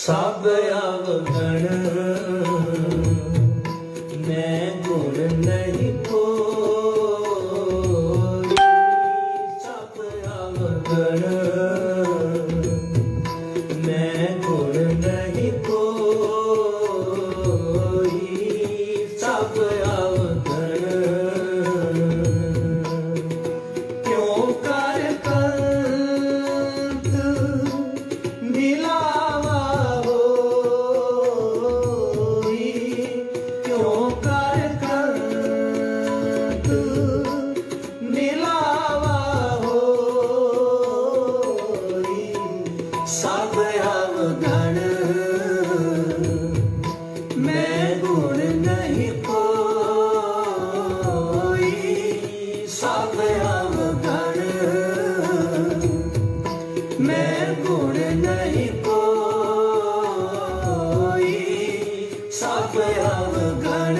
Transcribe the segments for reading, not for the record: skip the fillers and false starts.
ਸਭ ਅਵਗਣ ਮੈਂ ਗੁਣ ਨਹੀਂ ਕੋਈ, ਸਭ ਅਵਗਣ ਮੈਂ ਗੁਣ ਨਹੀਂ ਕੋਈ, ਸਭ ਅਵਗਣ ਕਿਉਂ ਕਰ ਕੰਤ ਮਿਲਾਵਾ ਹੋਈ, ਕਿਉਂ ਕਰ ਕੰਤ ਮਿਲਾਵਾ ਹੋਈ, ਸਭ ਅਵਗਣ ਮੈਂ ਗੁਣ ਨਹੀਂ ਕੋਈ, ਸਭ ਅਵਗਣ ਮੈਂ ਗੁਣ ਨਹੀਂ ਕੋਈ, ਸਭ ਅਵਗਣ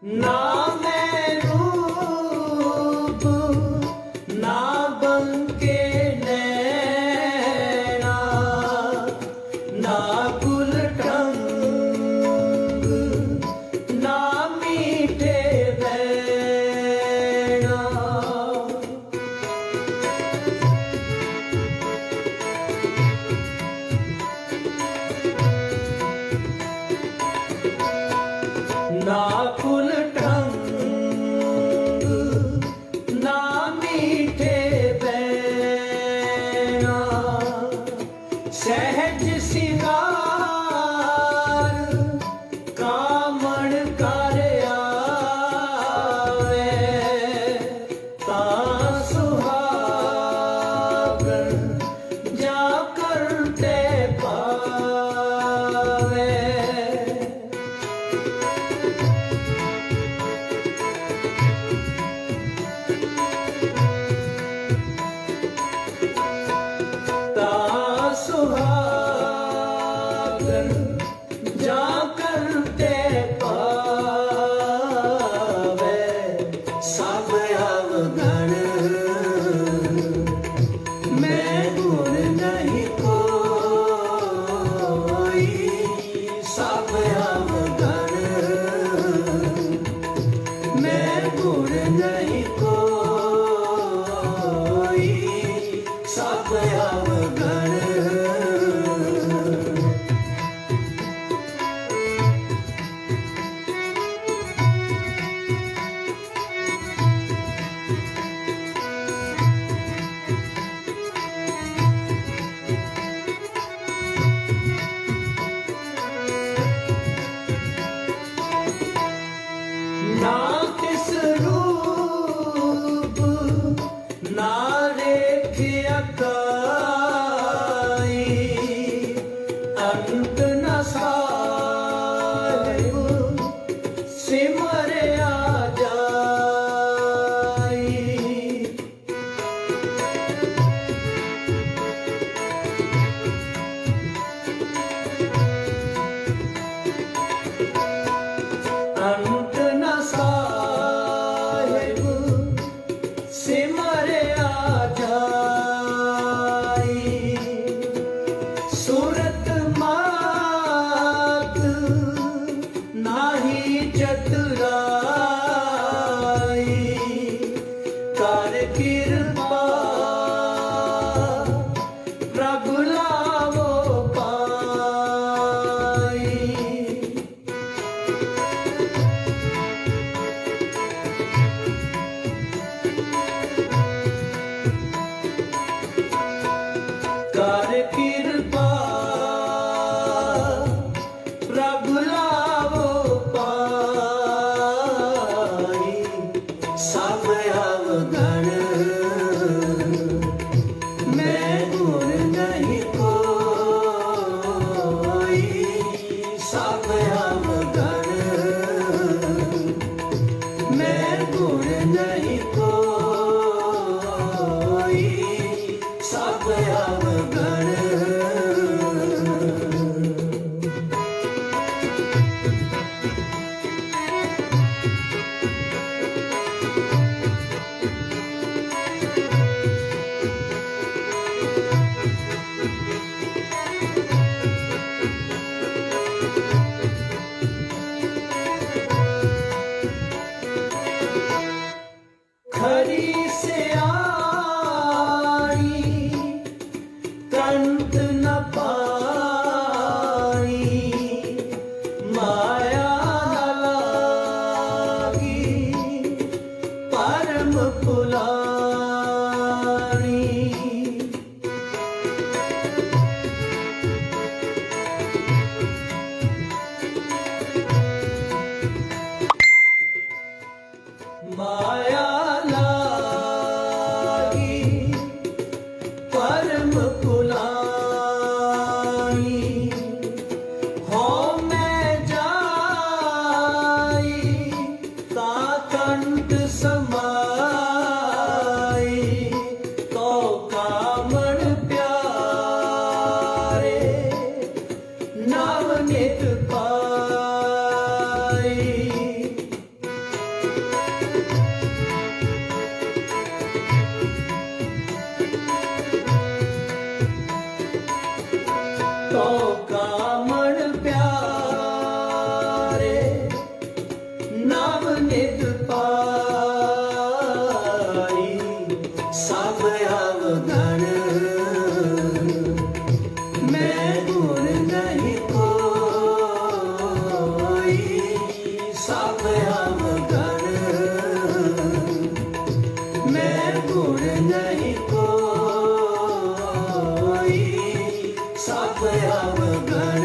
ਨਾ ਮੈਂ ਰੂਪ ਨਾ ਬੰਕੇ ਨੈਣਾ, ਨਾ ਕੁਲ ਢੰਗ ਨਾ ਮੀਠੇ ਬੈਣਾ, ਨਾ ਕੁਲ ਢੰਗ ਨਾ ਮੀਠੇ ਬੈਣਾ, ਸਹਿਜ ਸਿੰਗਾਰ ਕਾਮਣ ਕਰ ਆਵੇ, ਤਾਂ ਸੁਹਾਗਣ ਜਾ ਕਰਤੇ ਪਾਵੇ, ਤਾਂ ਸੁਹਾਗਣ ਜਾ ਕਰਤੇ ਪਾਵੇ, ਸਭ ਅਵਗਣ ਮੈਂ ਗੁਣ ਨਹੀਂ ਕੋਈ, ਸਭ ਅਵਗਣ ਮੈਂ ਗੁਣ ਨਹੀਂ ਕੋਈ, ਸਭ ਅਵਗਣ ਨਾ ਤਿਸ ਰੂਪ ਨਾ ਰੇਖਿਆ ਕਾਈ, ਅੰਤ ਨ ਸਾਹਿਬ ਸਿਮਰਿਆ ਜਾਈ, ਅੰਤ ਨ ਸਾਹਿਬ ਸਿਮਰਿਆ ਜਾਈ, ਸੁਰਤ ਮਾਇਆ नाम नित पाई। तो कामण प्यारे नाम नित पाई। सब अवगण मैं गुण नहीं कोई। सब अवगण मैं गुण नहीं कोई। सब अवगण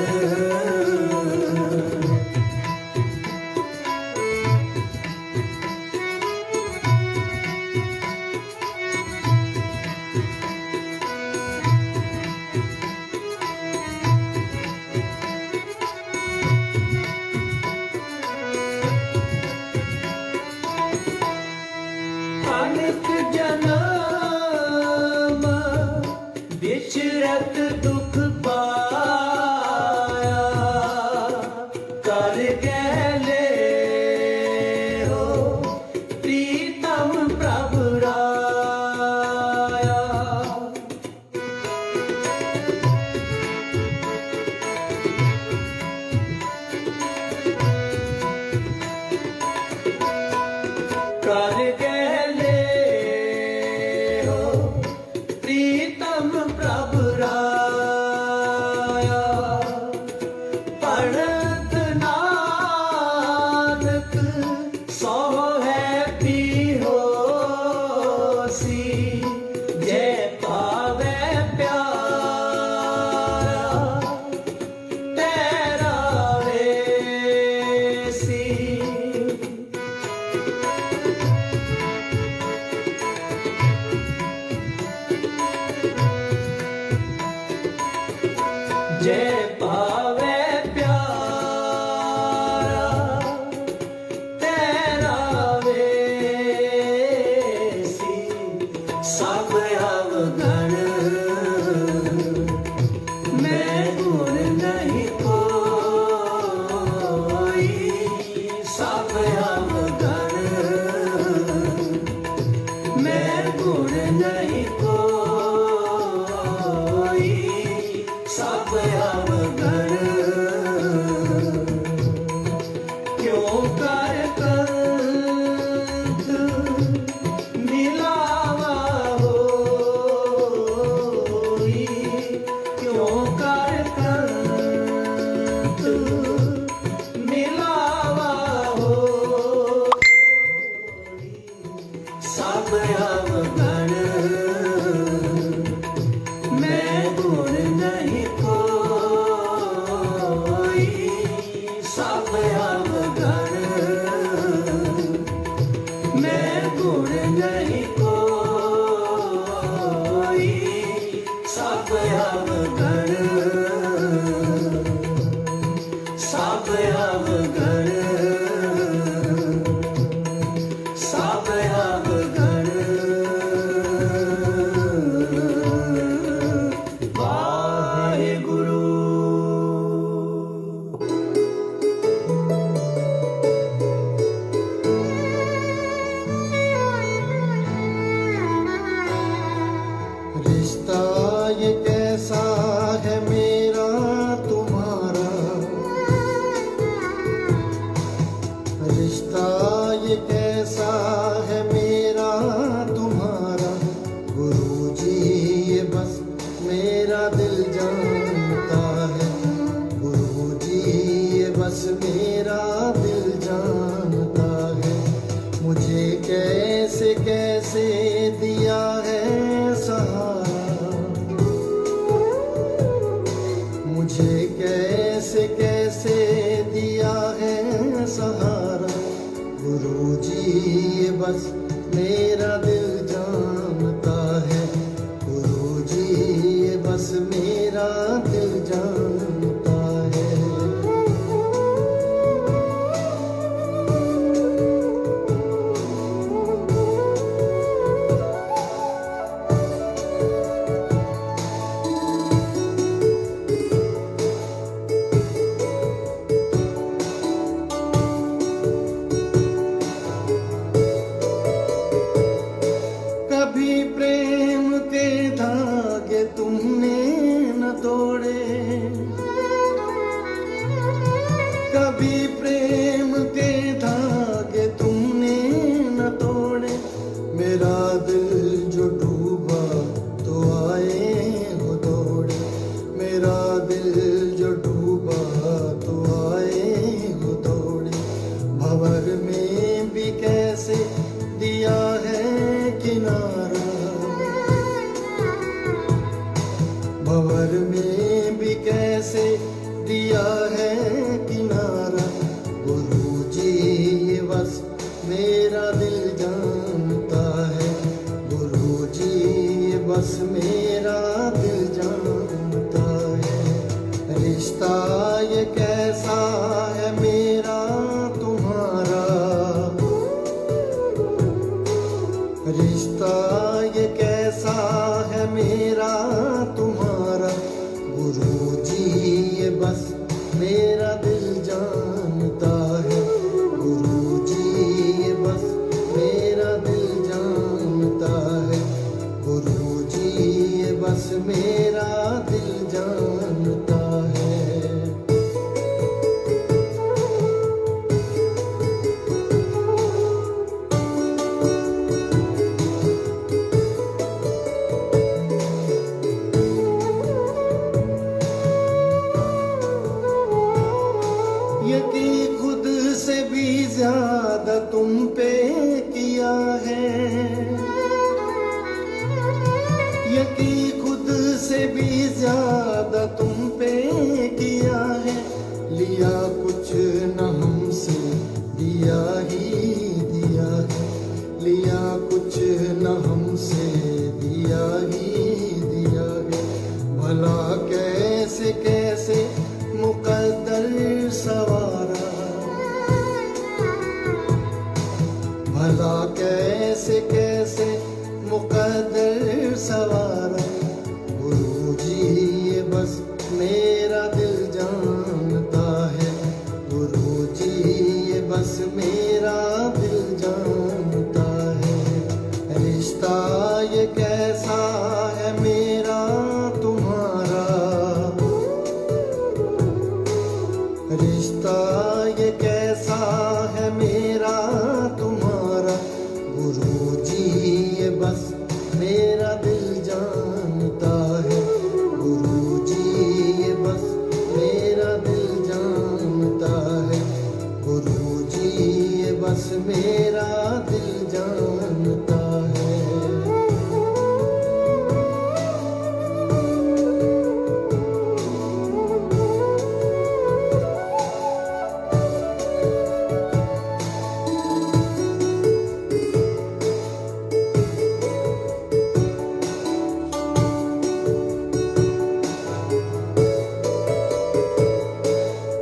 अनेक जन्म विचरत दुख पाया। कर गैले हो प्रीतम प्रभु राया। कर गैले हो प्रीतम प्रभु राया। पढ़त नानक सो है पी होसी। जय पावे प्यारा तेरा वेसी। जय पावे प्यारा तेरा वेसी। सब अवगण मैं गुण नहीं कोई। सब अवगण मैं गुण नहीं कोई। सब अवगण क्यों कर कंठ मिलावा होई। क्यों कर कंठ मिलावा होई। सब अवगण मैं गुण नहीं कोई। सब अवगण मैं गुण नहीं कोई। सब अवगण सब अवगण सब अवगण। वाहेगुरु। रिश्ता ये कैसा है मेरा तुम्हारा। रिश्ता ये कैसा है मेरा तुम्हारा। गुरुजी ये बस मेरा दिल जानता है। गुरुजी ये बस मेरा दिल जानता है। मुझे कैसे कैसे दिया है सहारा। मुझे कैसे कैसे दिया है सहारा। गुरुजी ये बस मेरा दिल जानता है। गुरुजी ये बस मेरा दिल जानता है। कभी प्रेम के धागे तुमने न तोड़े, मेरा दिल जो डूबा तो आए हो दौड़े, मेरा दिल जो डूबा तो आए हो दौड़े। भंवर में भी कैसे दिया है किनारा, भंवर में भी कैसे दिया है किनारा। गुरुजी ये बस मेरा दिल जानता है, गुरुजी ये बस मेरा दिल जानता है। रिश्ता ये कैसा है मेरा तुम्हारा, रिश्ता ये कैसा है मेरा तुम्हारा। गुरुजी ये बस मेरा दिल जानता है, गुरुजी ये बस मेरा दिल जानता है, गुरुजी ये बस मेरा दिल जानता है। यकीन खुद से भी ज्यादा तुम पे किया है, यकीन खुद से भी ज्यादा तुम पे किया है। लिया कुछ न हमसे दिया ही दिया है, लिया कुछ न हमसे दिया ही दिया है। भला कैसे कैसे मुकद्दर सवारा, भला कैसे कैसे मुकद्दर सवारा। गुरुजी ये बस मेरा दिल जानता है, गुरुजी ये बस मेरा दिल जानता है। रिश्ता ये कैसा है मेरा तुम्हारा, रिश्ता ये कैसा है मेरा तुम्हारा। गुरुजी ये बस मेरा दिल जानता है, गुरुजी ये बस मेरा दिल जानता है, गुरुजी ये बस मेरा दिल जानता है।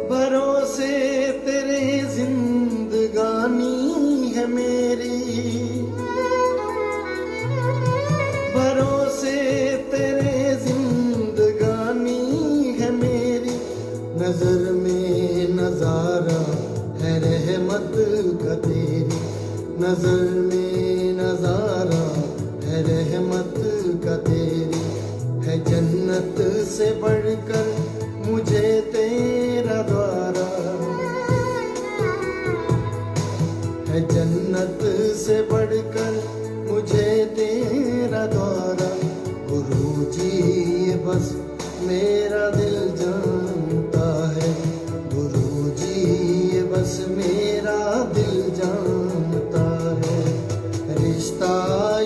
भरोसे तेरे जिंदगानी है मेरी, भरोसे तेरे जिंदगानी है मेरी। नजर में नजारा है रहमत का तेरी, नजर में नजारा है रहमत का तेरी। है जन्नत से बढ़कर मुझे तेरा द्वारा, है जन्नत से बढ़कर मुझे तेरा द्वारा। गुरुजी ये बस मेरा दिल जानता है, गुरुजी ये बस मेरा दिल जानता है। रिश्ता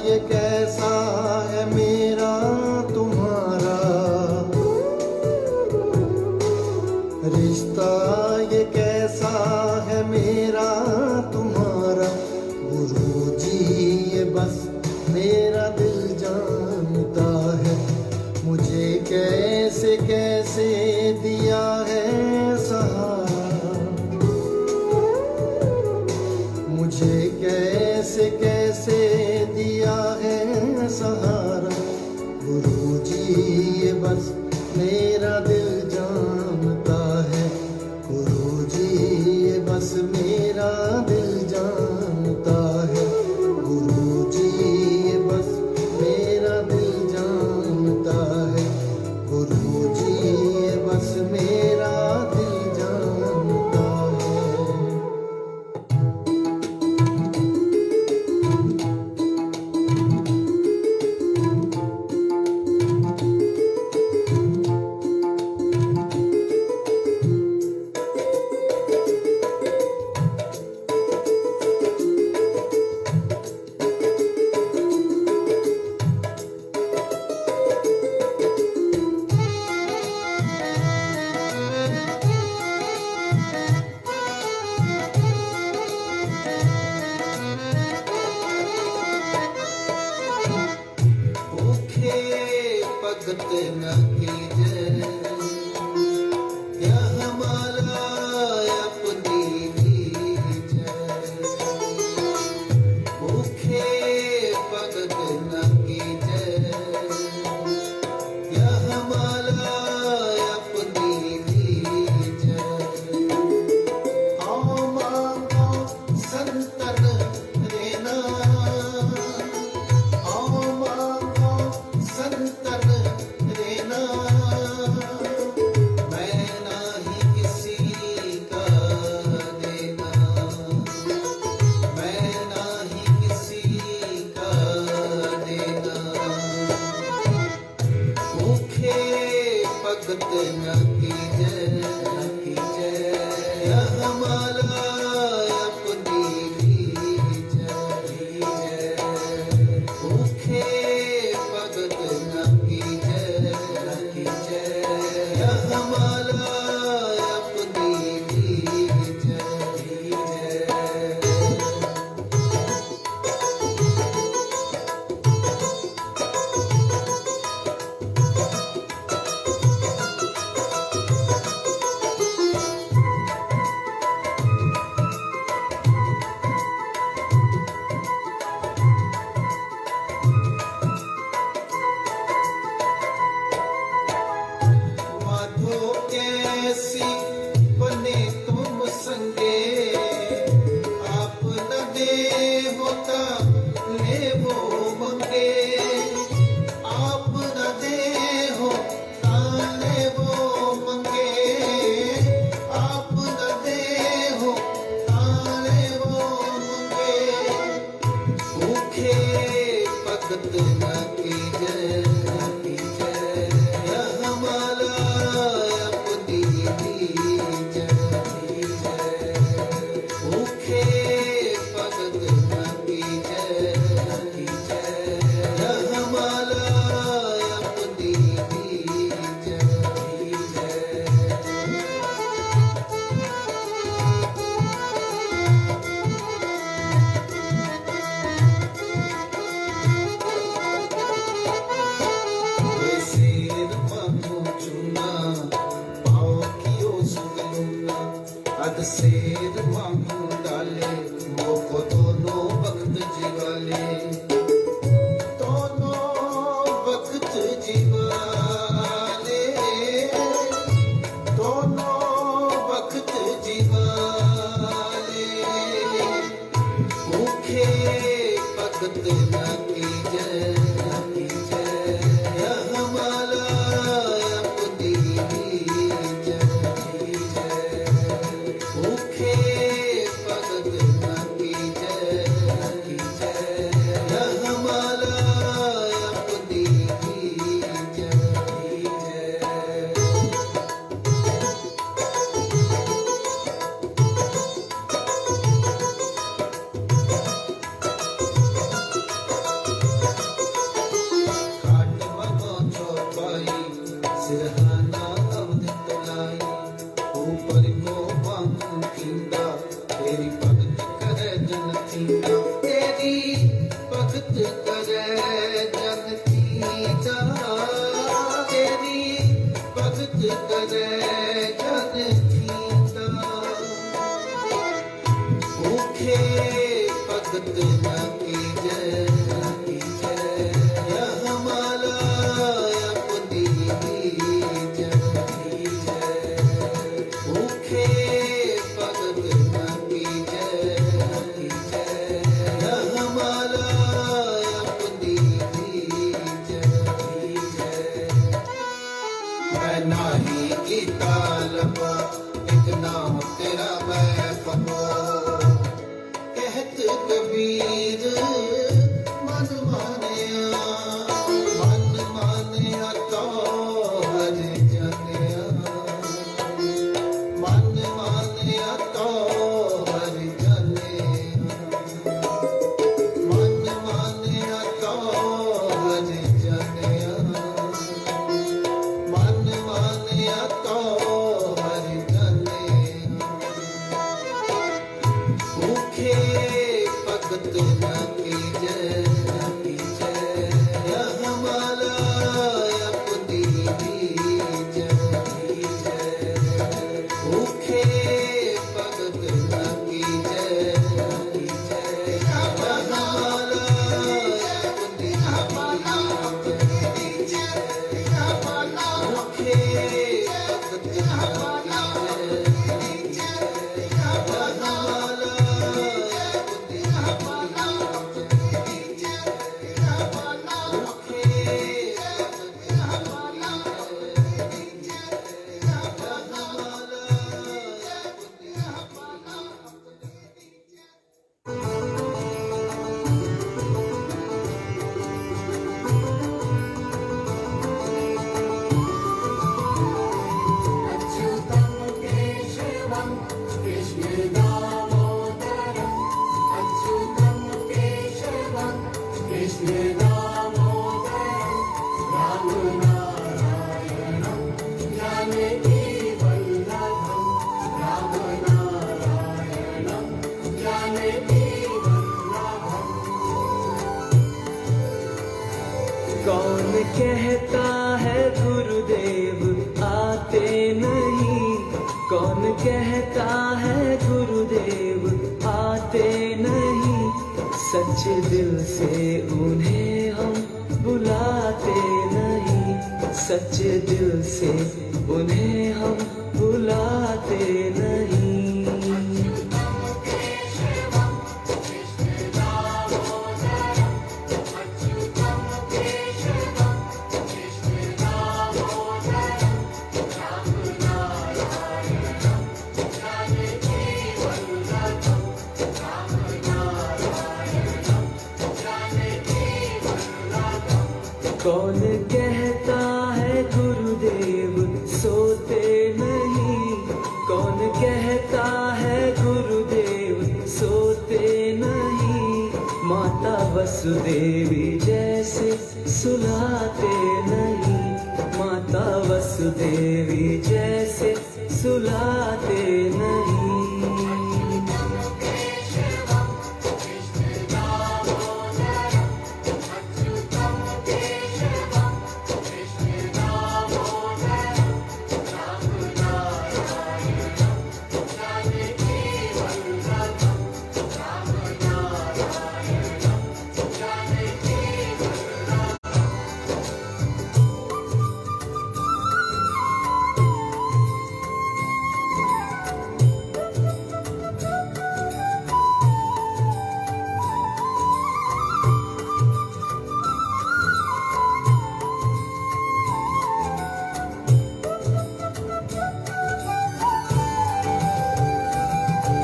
ये कैसा है मेरा तुम्हारा, रिश्ता ये कैसा है मेरा तुम्हारा। गुरुजी ये बस मेरा दिल जानता है, मुझे कैसे कैसे दिया है सहारा, मुझे कैसे कैसे दिया है सहारा। गुरुजी ये बस मेरा दिल जानता है, गुरुजी ये बस मेरा भगत न कीजै, यह माला अपनी लीजै। भूखे भगत न कीजै, यह माला अपनी लीजै। आओ मांगो संतन रेना, आओ मांगो संतन रेना। मैं नाही किसी का देना, मैं नाही किसी का देना। भूखे भगत न कीजै, यह माला अपनी लीजै। भूखे भगत न कीजै, यह माला अपनी लीजै। माधो कैसी बने तुम संगे, आप न दे होता ले वो मंगे। आप न दे हो ले वो मंगे, आप न दे हो ले वो मंगे। भूखे भगत न कीजै, यह माला अपनी लीजै। भूखे भगत न कीजै, यह माला अपनी लीजै। कोई शेर मानो चुना, पाओ कियो सुन लूना। अध शेर मानो डाले, मोको दोनों वक्त जिवाले। दोनों वक्त जिवाले, दोनों वक्त जिवाले। भूखे भगत न कीजै, यह माला अपनी लीजै। भूखे भगत न कीजै, यह माला अपनी लीजै। खाट मनो चौपाई, सिरहाना अवध तलाई। ऊपर को बांधू कींदा, तेरी भगत करे जन थींदा। तेरी भगत करे जन थींदा, तेरी भगत करे जन थींदा। भूखे भगत न कीजै, यह माला अपनी लीजै। भूखे भगत न कीजै, यह माला अपनी लीजै। मैं नाही कीता लबा, एक नाम तेरा मैं फनो। कहत कबीर मन मानिया, मन मानिया तो हर जानिया। मन मानिया तो हर जानिया, मन मानिया तो हर जानिया। मन मानिया तो हर जानिया। भूखे भगत न कीजै, भूखे भगत न कीजै जगमाला कुंदी भूखे भगत न कीजै जगमाला अच्युतं केशवं कृष्ण दामोदरम् अच्युतं केशवं कृष्ण दामोदरम् राम नारायणं जानकी वल्लभं राम नारायणं जानकी वल्लभम्। कौन कहता है गुरुदेव आते नहीं, कौन कहता है गुरुदेव आते नहीं, सच्चे दिल से उन्हें हम बुलाते नहीं, सच्चे दिल से उन्हें हम बुलाते नहीं। कौन कहता है गुरुदेव सोते नहीं, कौन कहता है गुरुदेव सोते नहीं, माता वसुदेवी जैसे सुलाते नहीं, माता वसुदेवी जैसे सुलाते नहीं।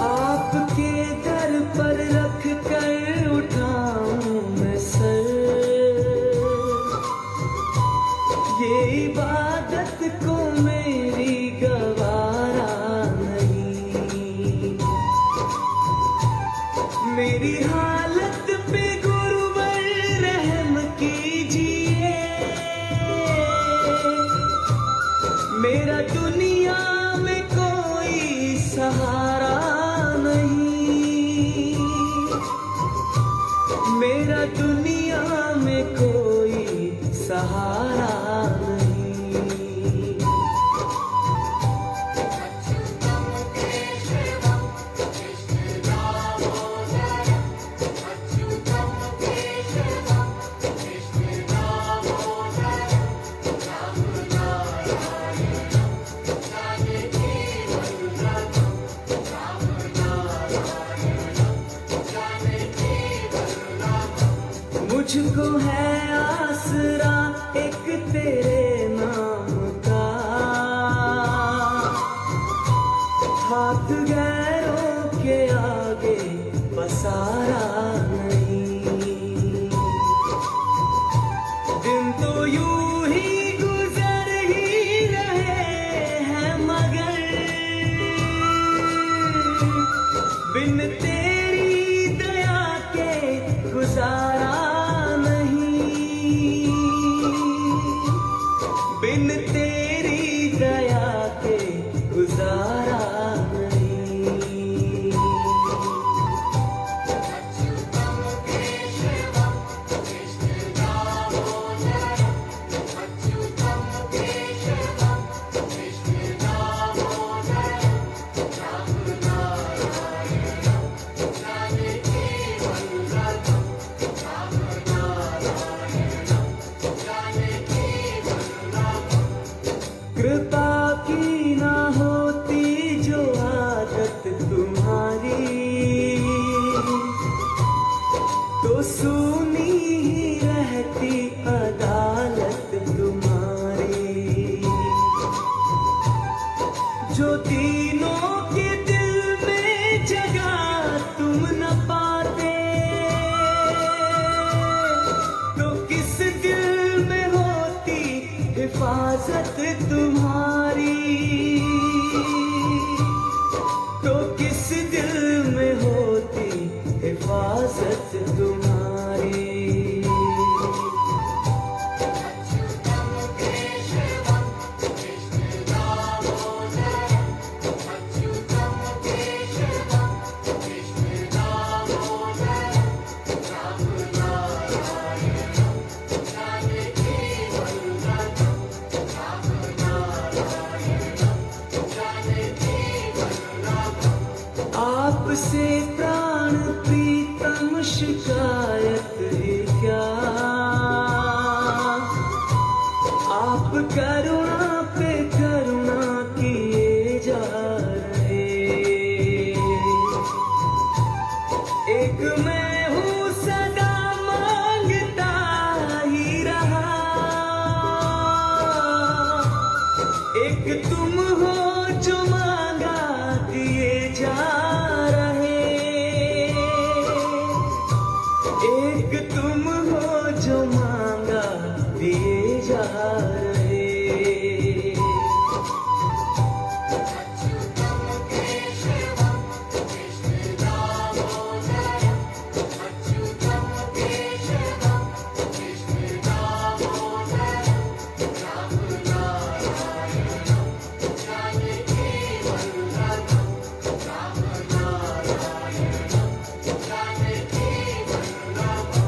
आपके दर पर रख कर उठाऊं मैं सर, ये इबादत को मेरी गवारा नहीं, मेरी हालत पे गुरुवर रहम कीजिए, मेरा दुनिया में कोई सहारा नहीं, मेरा दुनिया में कोई सहारा नहीं। मुझको है आसरा एक तेरे नाम का, हाथ गैरों के आगे पसारा नहीं, दिन तो यूं ही गुजर ही रहे हैं मगर बिन तेरी दया के गुजारा बिन तेरी दया के गुजारा नहीं। विरासत तुम्हारी, तो किस दिल में होती हिफाजत तुम्हारी। अच्युतं केशवं कृष्ण दामोदरं, अच्युतं केशवं कृष्ण दामोदरं, राम नारायणं जानकी वल्लभं, राम नारायणं जानकी वल्लभं। आपसे प्राण प्रीतम शिकायत है क्या, आप करुणा पे करुणा किए जा रहे। एक मैं हूँ सदा मांगता ही रहा, एक तुम हो जो मांगा दिए जा रहे। एक तुम हो जो मांगा दिए जा रहे। अच्युतं केशवं कृष्ण दामोदरं, अच्युतं केशवं कृष्ण दामोदरं, राम नारायणं जानकी वल्लभं, राम नारायणं जानकी वल्लभं।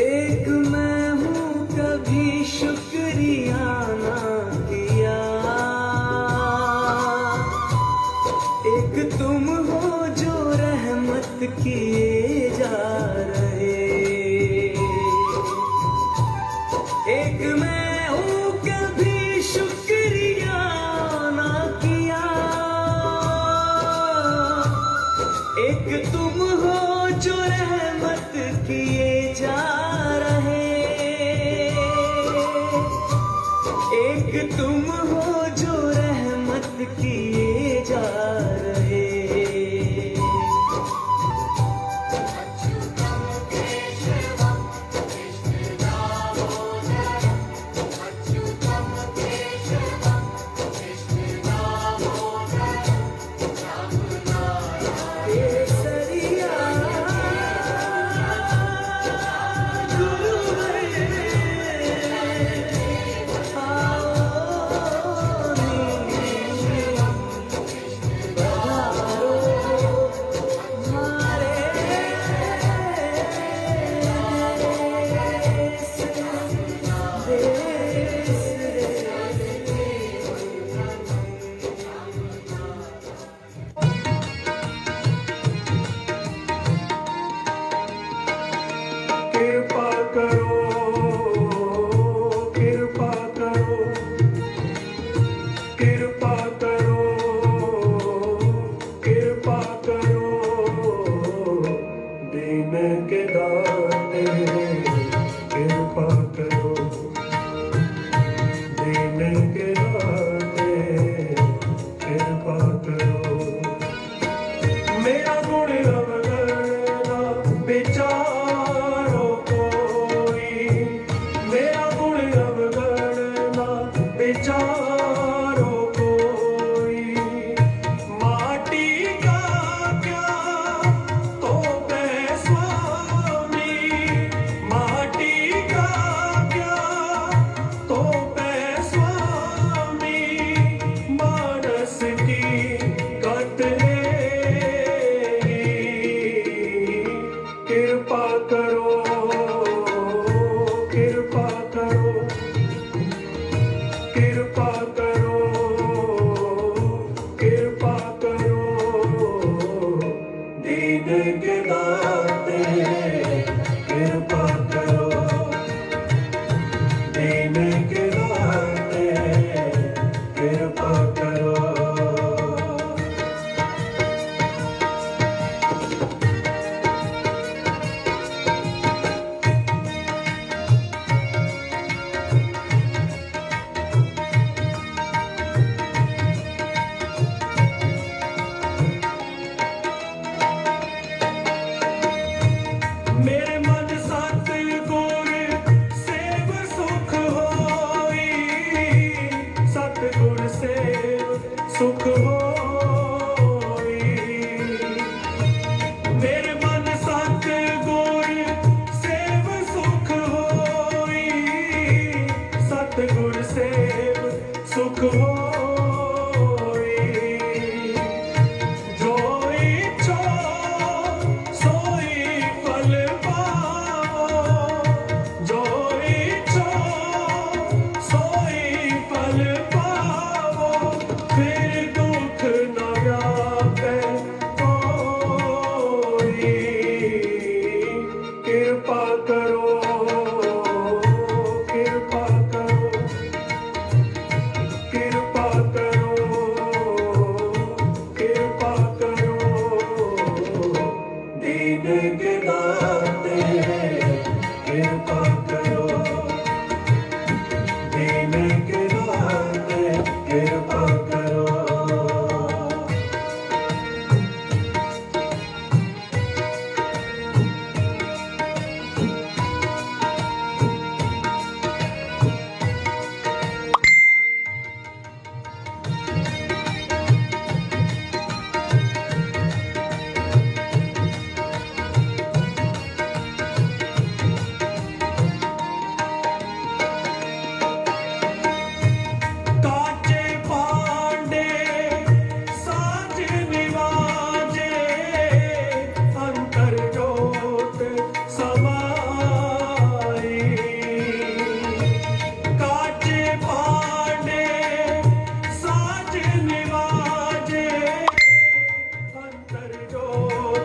एक मैं हूँ कभी शुक्रिया ना किया, एक तुम हो जो रहमत किए जा रहे। एक मैं हूँ कभी शुक्रिया ना किया, एक तुम हो जो रहमत किए जा रहे। एक तुम हो जो रहमत किए जा रहे।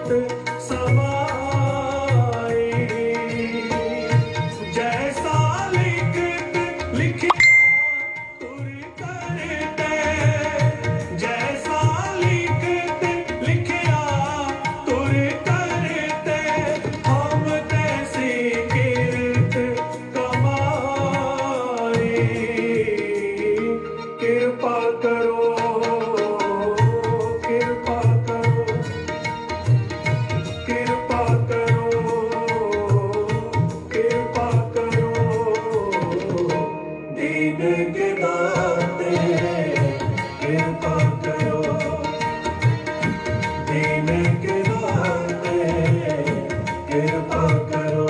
होत समाई जैसा लिखत लिखिया तुर करते जैसा लिखत लिखिया तुर करते हम तैसी किरत कमाई कृपा करो कृपा करो कृपा करो कृपा करो दीन के दाते कृपा करो दीन के दाते कृपा करो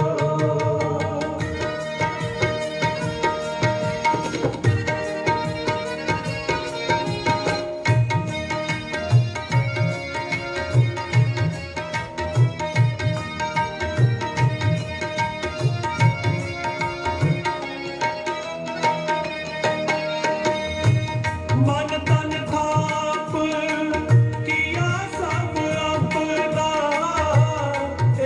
मन तन थाप किया सब अपना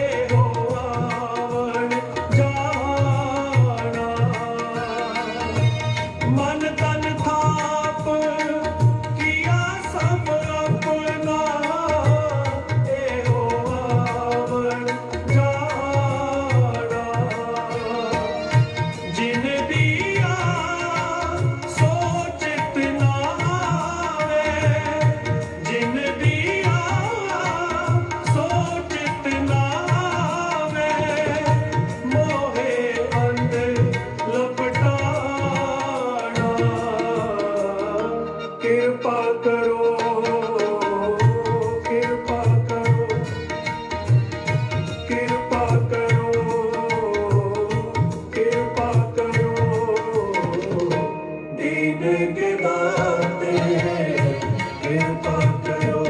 एहो आवण जाना मन तन थाप किया सब अपना एहो आवण जाना जिन दिया सोचित ना आवे जिन दिया सोचित ना आवे मोहे अंध लपटाना कृपा करो कृपा करो कृपा करो कृपा करो दीन के दाते कृपा करो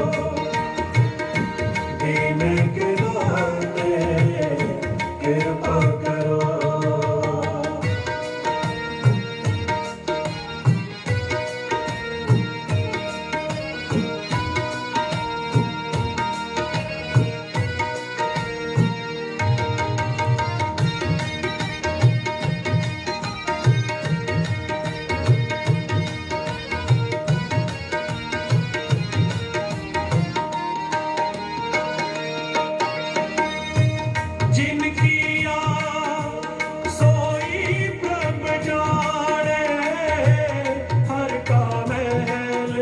दीन के दाते कृपा करो जिनकिया सोई प्रभ जाने हर का महल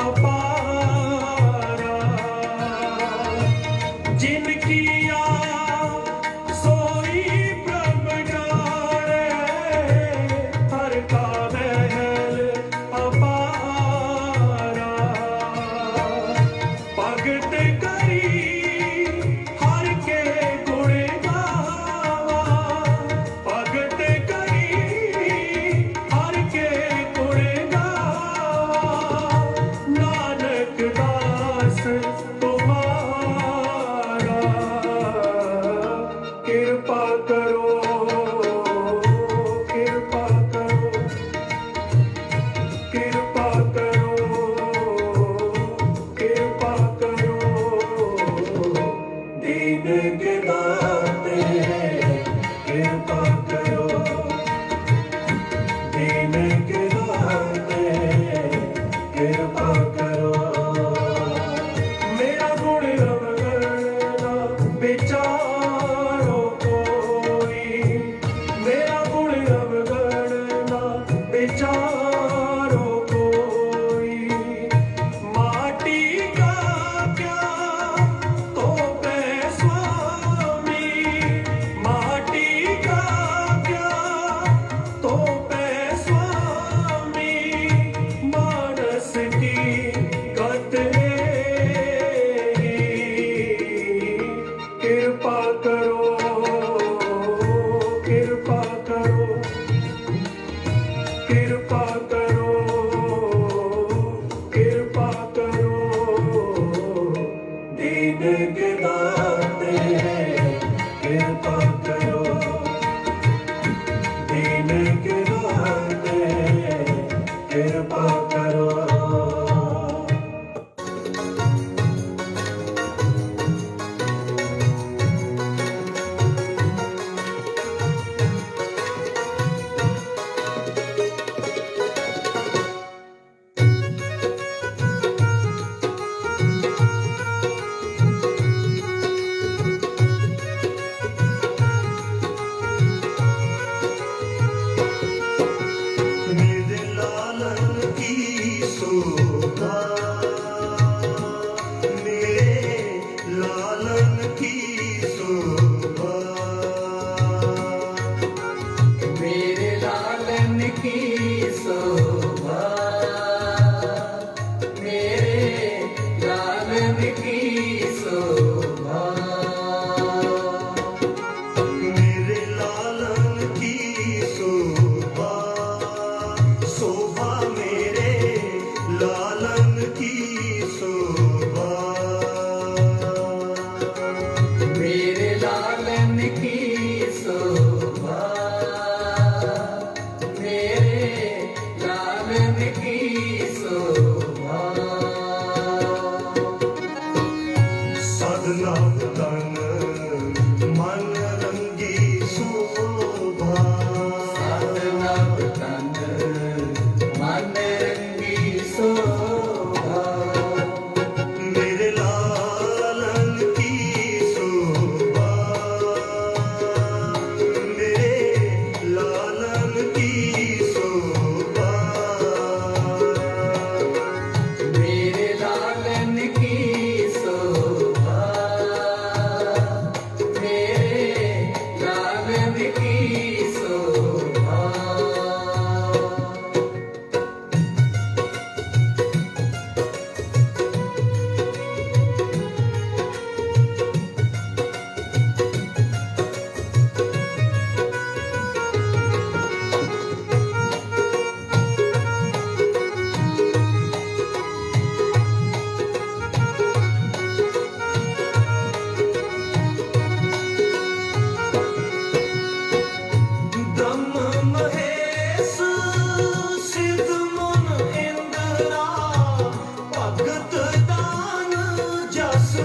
अपारा जिनकिया सोई प्रभ जाने हर का महल अपारा भगत करी हर के गुण गावा भगत करी हर के गुण गावा नानक दास तुम्हारा कृपा करो कृपा करो कृपा करो कृपा करो दीन के दाते कृपा करो दीन के दाते कृपा करो मेरा गुण अवगणना विचारो कोई मेरा गुण अवगणना विचारो कोई माटी का क्या तो पे स्वामी माटी का क्या तो पे स्वामी मानस की गत कृपा करो कृपा करो कृपा करो कृपा करो दीन के दाते कृपा करो दीन के दाते कृपा करो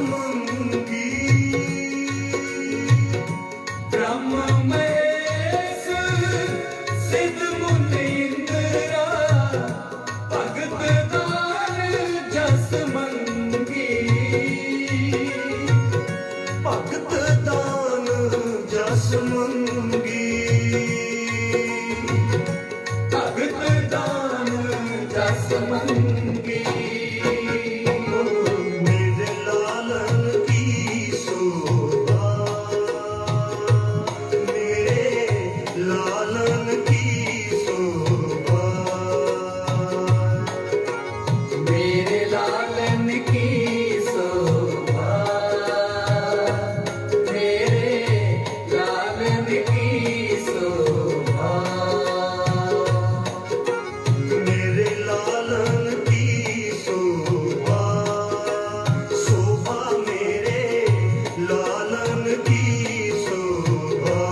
मंगी ब्रह्म महेश सिद्ध मुनि इंद्रा भगत दान जस मंगी भगत दान जस मंगी भगत दान जस मंगी मेरे लालन की शोभा मेरे लालन की शोभा मेरे लालन की शोभा मेरे लालन की शोभा मेरे लालन की शोभा शोभा मेरे लालन की शोभा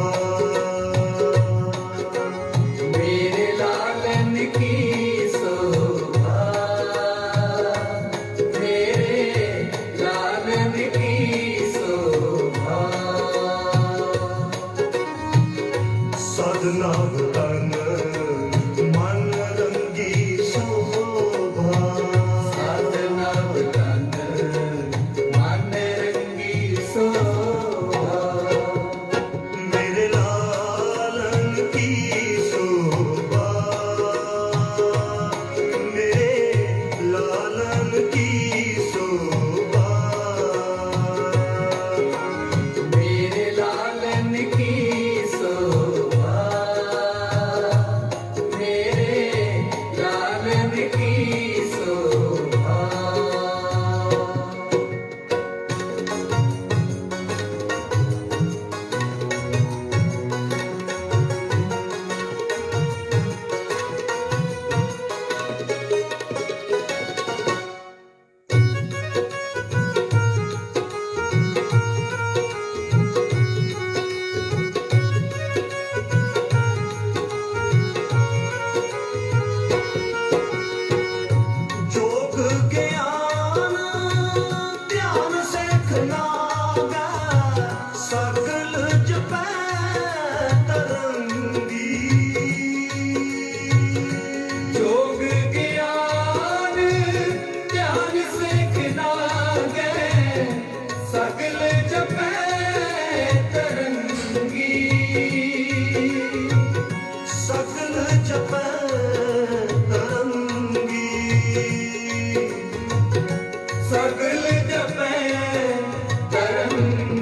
मेरे लालन की शोभा मेरे लालन की शोभा साधना तन मन रंगी शोभा साधना तन मन रंगी शोभा मेरे लालन की शोभा मेरे लालन की शोभा मेरे लालन की शोभा मेरे लालन की शोभा जोग ज्ञान ध्यान सेखना सकल जपै तरंगी योग ज्ञान ध्यान सिखना गए सकल जपै तरंगी सकल जपै तरंगी सकल जपै तरंगी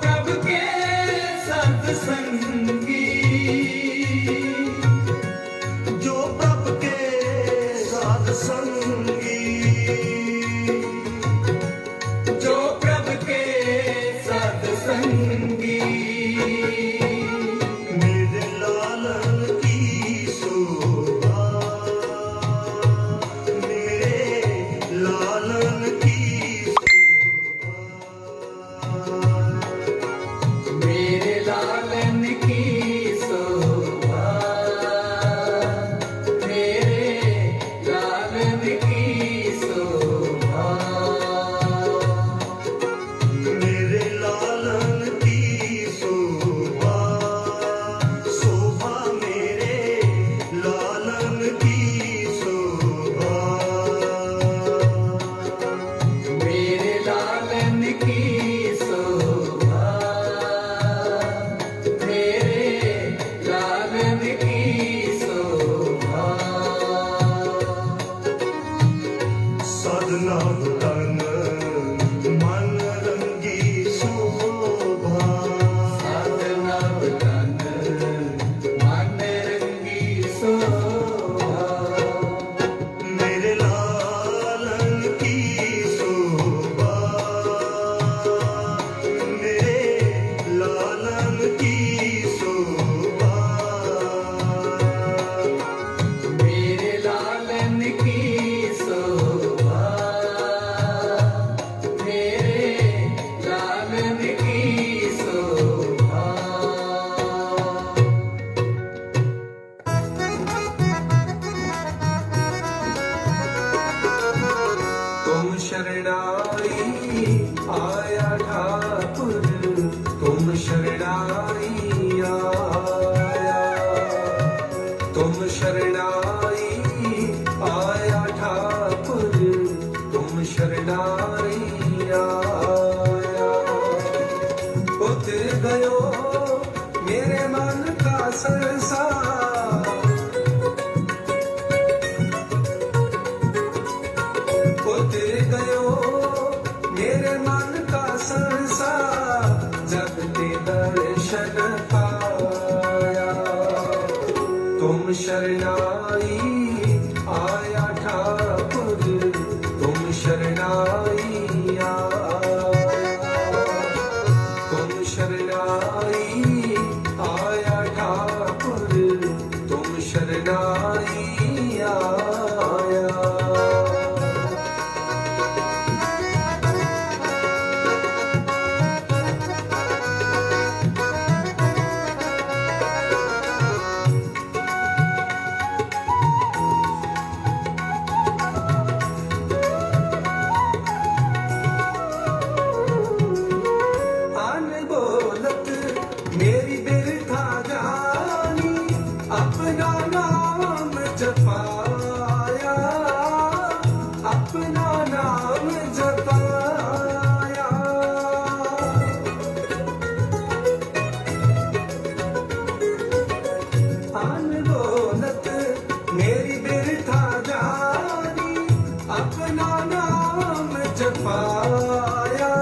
प्रभु के सत्संगी, जो प्रभु के साध संगी, जो प्रभु के सत्संगी, मेरे लालन की शोभा, मेरे लालन की शोभा, मेरे लालन की शोभा, मेरे लालन की शोभा, मेरे लालन की शोभा, शोभा मेरे लालन की शोभा, मेरे लालन की शोभा, मेरे लालन की शोभा, साधना तन मन रंगी शोभा, साधना तन मन रंगी शोभा, मेरे लालन की शोभा, मेरे लालन की शोभा, मेरे लालन की शोभा, मेरे लालन की शोभा। तुम शरणाई आया ठाकुर, तुम शरणाई आया, तुम शरणाई आया ठाकुर, तुम शरणाई आया, उतर गयो मेरे मन का संसार, उतर गयो मेरे मन का संसार, जब ते दर्शन पाया, तुम शरणाई आया ठाकुर, तुम शरणाई आया, तुम शरणाई आया ठाकुर, तुम शरणाई आया। अनबोलत मेरी बिरथा जानी, अपना नाम जपाया, अपना नाम जपाया, अनबोलत मेरी बिरथा जानी, अपना नाम जपाया,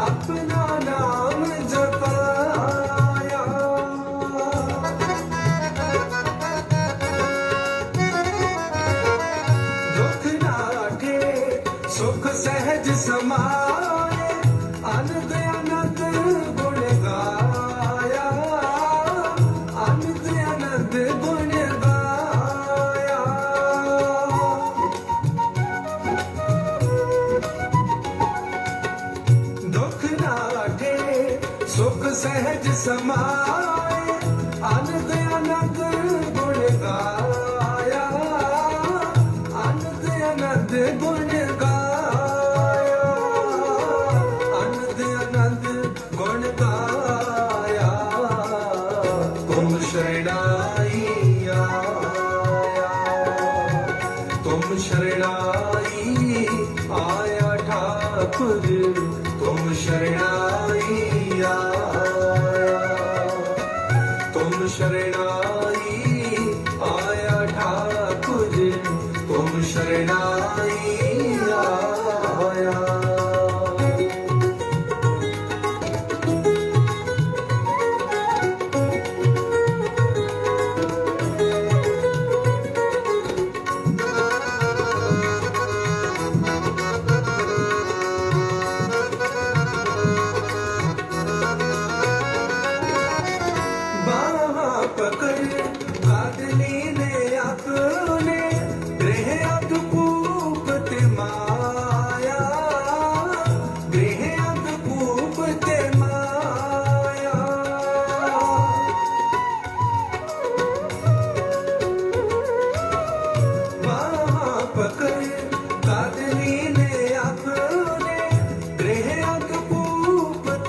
अपना नाम जपाया, दुख नाठे सुख सहज समाए, आनंद आनंद गुण गाया, आनंद आनंद गुण गाया, दुख नाठे सुख सहज समाए, आनंद आनंद गुण गाया, आनंद आनंद गुण गाया, आनंद आनंद गुण गाया, तुम शरणाई आया, तुम शरणाई आया ठाकुर, तुम शरणाई आया, तुम शरणाई आया ठाकुर, तुम शरणाई आया।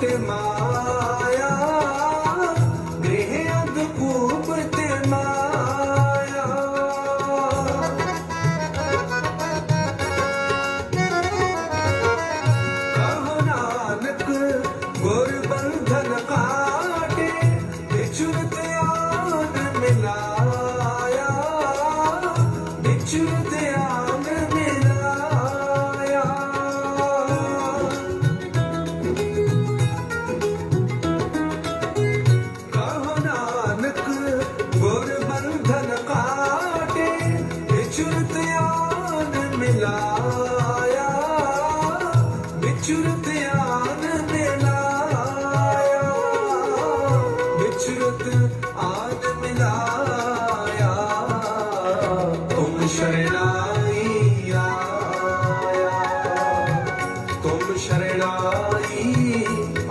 ते माया देह अंधकूप ते माया कहो नानक गुर बंधन काटे बिछुरत आन मिलाया बिछुरत आन मिलाया कहो नानक गुर बंधन काटे बिछुरत आन मिलाया बिछुरत आन मिलाया बिछुरत आन मिलाया तुम शरणाई आया तुम शरणाई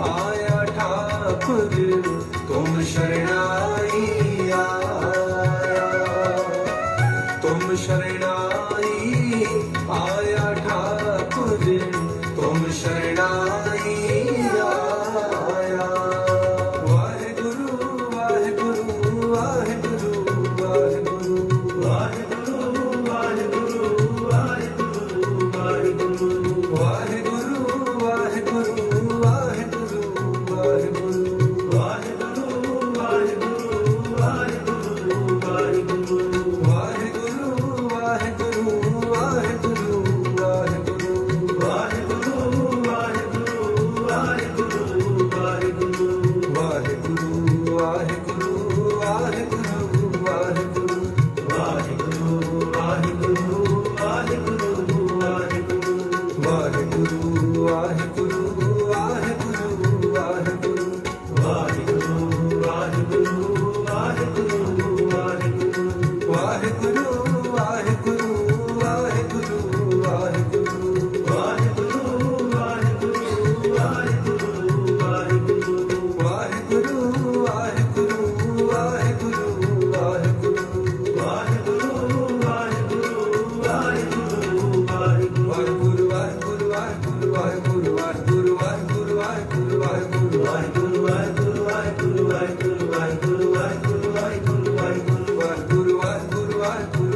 आया ठाकुर तुम शरणाई आया तुम शरणाई आया ठाकुर तुम शरणाई आया वाहेगुरु वाहेगुरु वाहेगुरु वाहेगुरु वाहेगुरु वाहेगुरु वाहेगुरु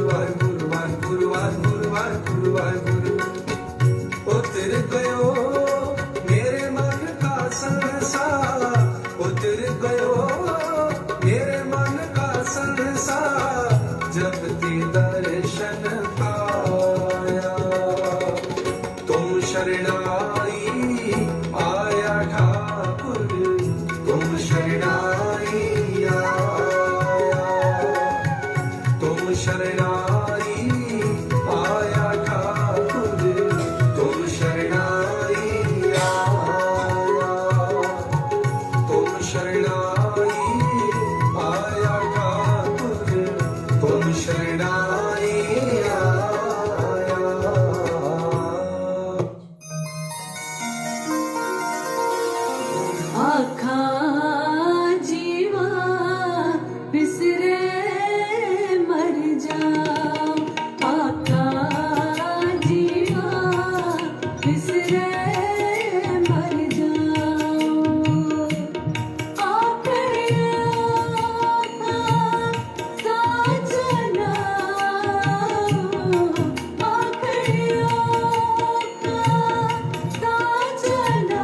वाहेगुरु वाहेगुरु वाहेगुरु वाहेगुरु उतर गयो मेरे मन का संसार उतर गयो मेरे मन का संसार जब ते दर्शन पाया तुम शरणाई आया ठाकुर तुम शरणाई आया तुम शरणाई आया ठाकुर तुम शरणाई आया तुम शरणाई आया ठाकुर तुम शरणाई आया आखा जीवा बिसरे मर जाओ आखा जीवा बिसरे मर जाओ आखड़िया साजना आखड़िया साजना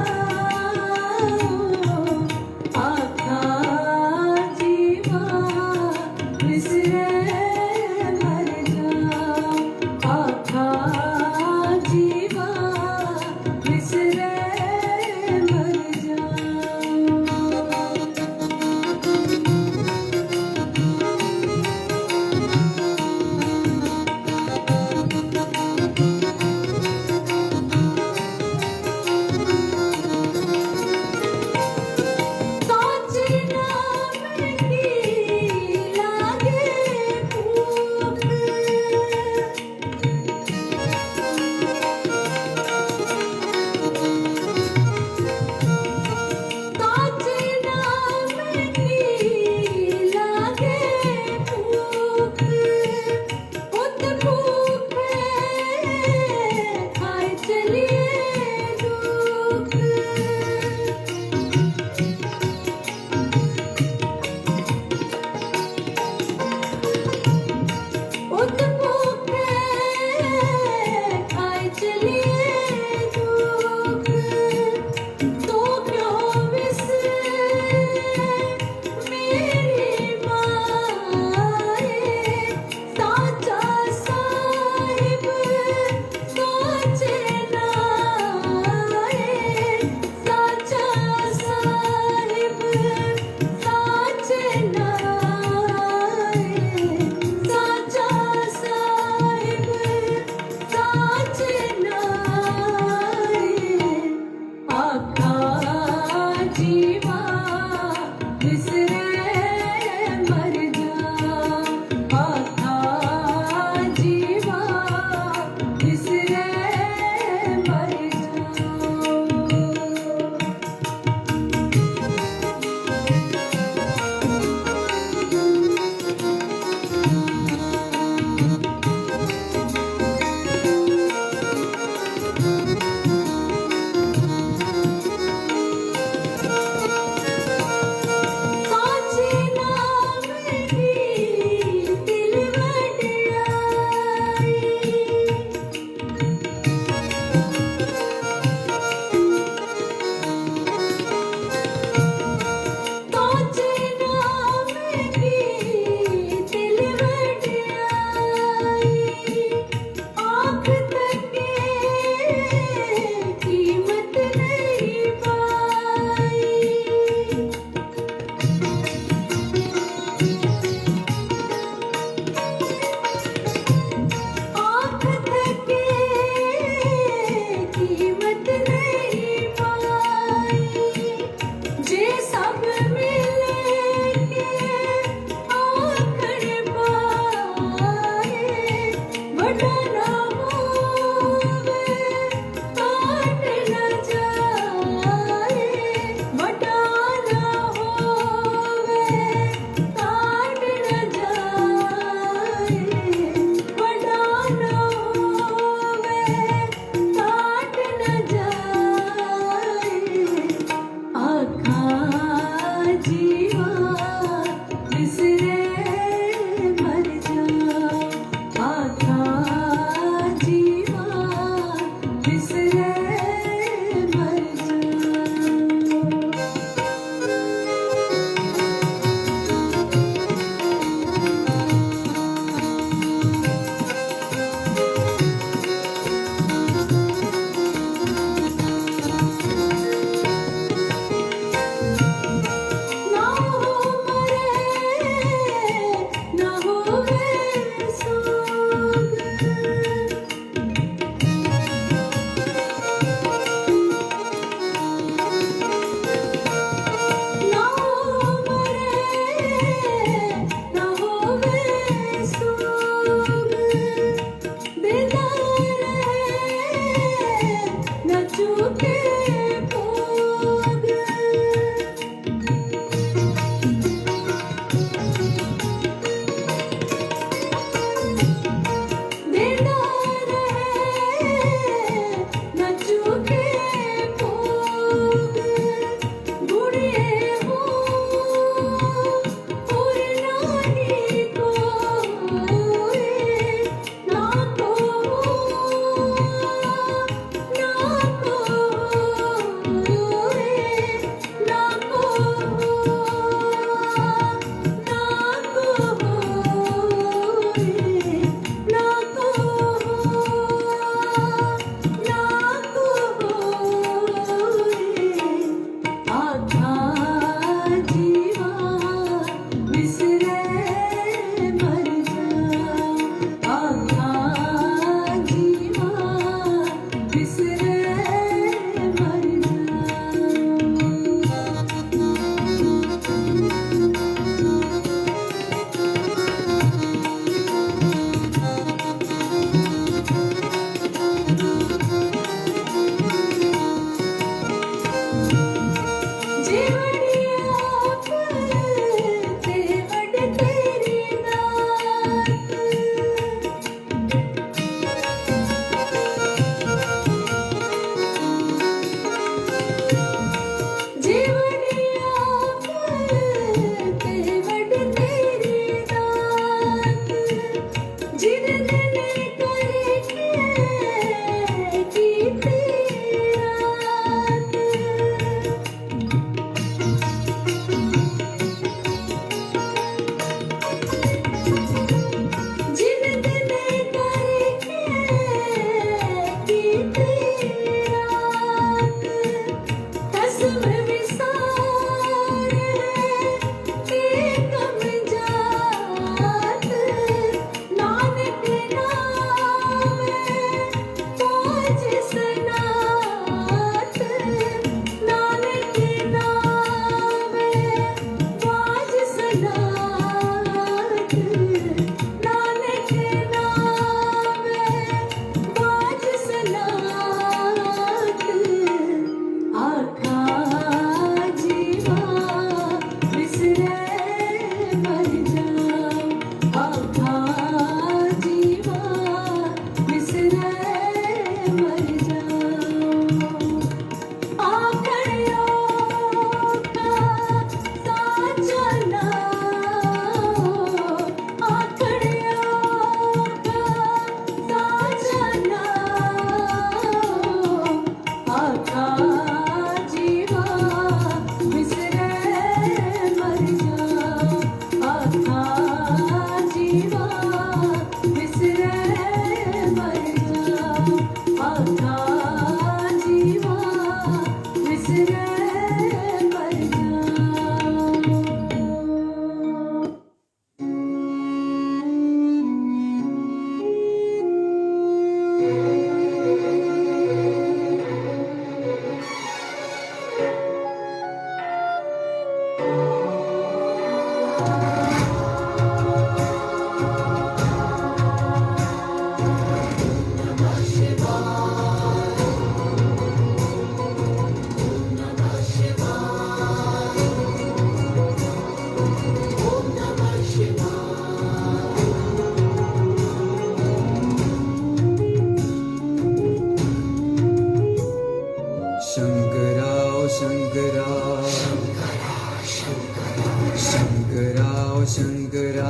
शंकरा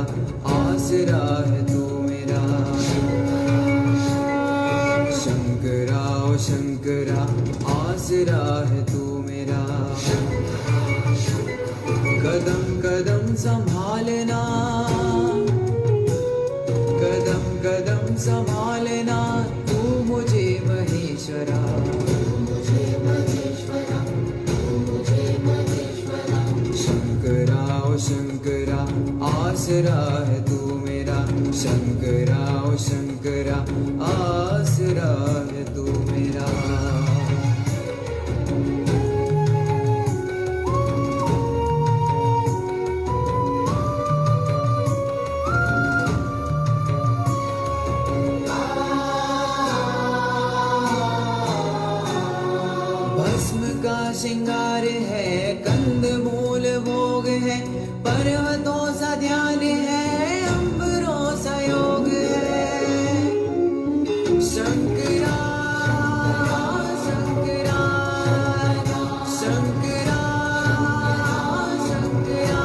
आसरा है तू मेरा शंकरा ओ शंकरा आसरा है तू मेरा कदम कदम संभालना कदम कदम संभालना तू मुझे महेश्वरा शंकरा ओ शंकरा आसरा है तू मेरा शंकरा ओ शंकरा आसरा है तू मेरा भस्म का श्रृंगार है कंद मूल भोग है पर्वतों सा ध्यान है अंबरों सा योग है शंकरा शंकरा शंकरा शंकरा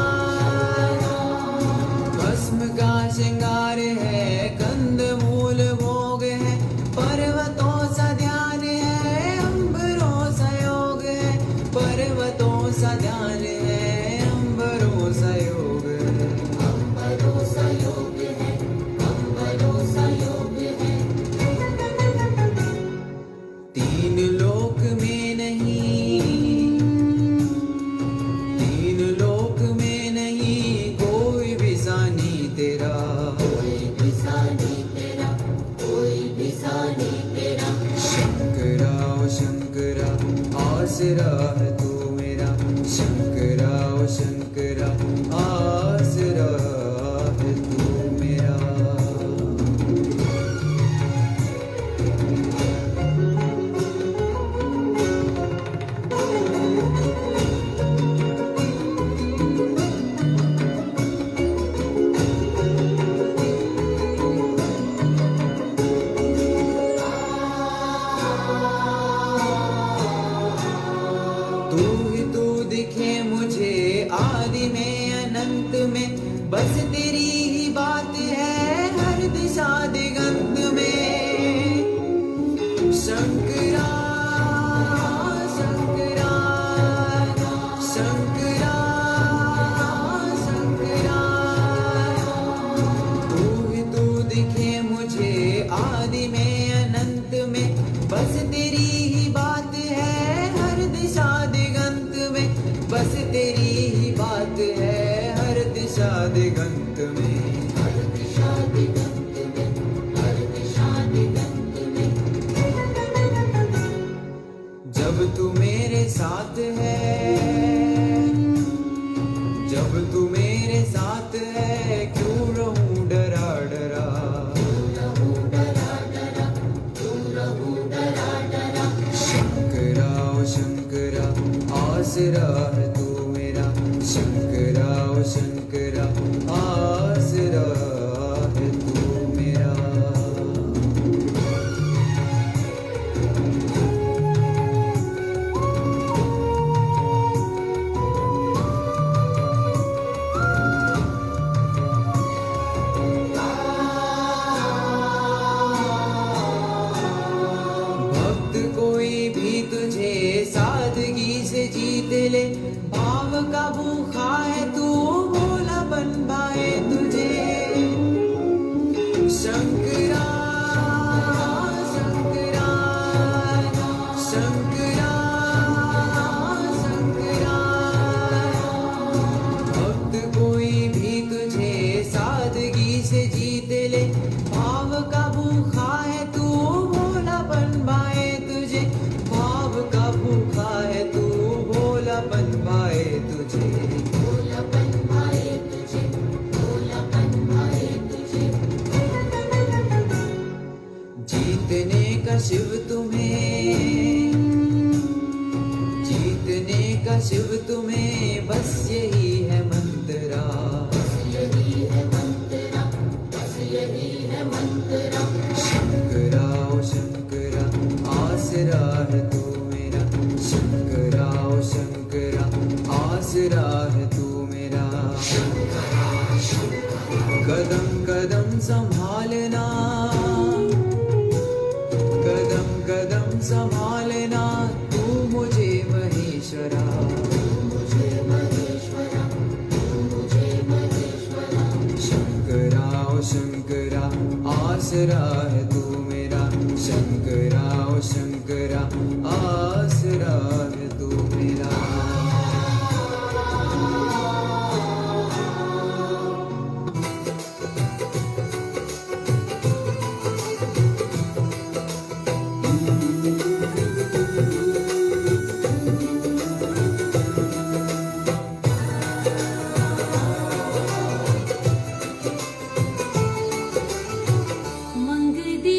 भस्म का श्रृंगार है कंद मूल भोग है पर्वतों सा ध्यान है अंबरों सा योग है पर्वतों सा ध्यान है अंबरों सा योग है अंबरों सा योग है अंबरों सा योग है तीन लोक में नहीं तीन लोक में नहीं कोई भी सानी तेरा कोई भी सानी तेरा कोई भी सानी तेरा शंकरा ओ शंकरा आसरा है तू मेरा शंकरा ओ शंकरा आसरा है तू मेरा तू ही तू दिखे मुझे आदि में अनंत में बस तेरी ही बात है हर दिशा दिगंत में शंकरा शंकरा शंकरा शंकरा तू ही तू दिखे मुझे आदि में अनंत में बस तेरी ही बात है हर दिशा दिगंत में बस तेरी ही बात है हर दिशा दिगंत में हर दिशा दिगंत में हर दिशा दिगंत में जब तू मेरे साथ है जब तू मेरे साथ है क्यों रहूं डरा डरा शंकरा ओ शंकरा आसरा है तू मेरा शंकरा ओ शंकरा आसरा है तू मेरा भक्त कोई भी तुझे सादगी से जीत ले भाव का भूखा है तू भोला बन पाए तुझे शंकरा शंकरा शंकरा शंकरा भक्त कोई भी तुझे सादगी से जीत ले भाव का भूखा है तू भोला बन पाए तुझे भाव का भूखा है तू भोला बन पाए तुझे भोला बन पाए तुझे भोला बन पाए तुझे जीतने का शिव तुम्हें जीतने का शिव तुम्हें बस यही है मंत्रा यही है मंत्रा बस यही है मंत्रा शंकरा ओ शंकरा आसरा है तू मेरा शंकरा ओ शंकरा आसरा है तू मेरा शंकरा कदम कदम संभालना, कदम कदम संभालना, तू मुझे महेश्वरा, शंकरा ओ शंकरा आसरा है तू मेरा, शंकरा ओ शंकरा आसरा है तू मेरा। मंग दी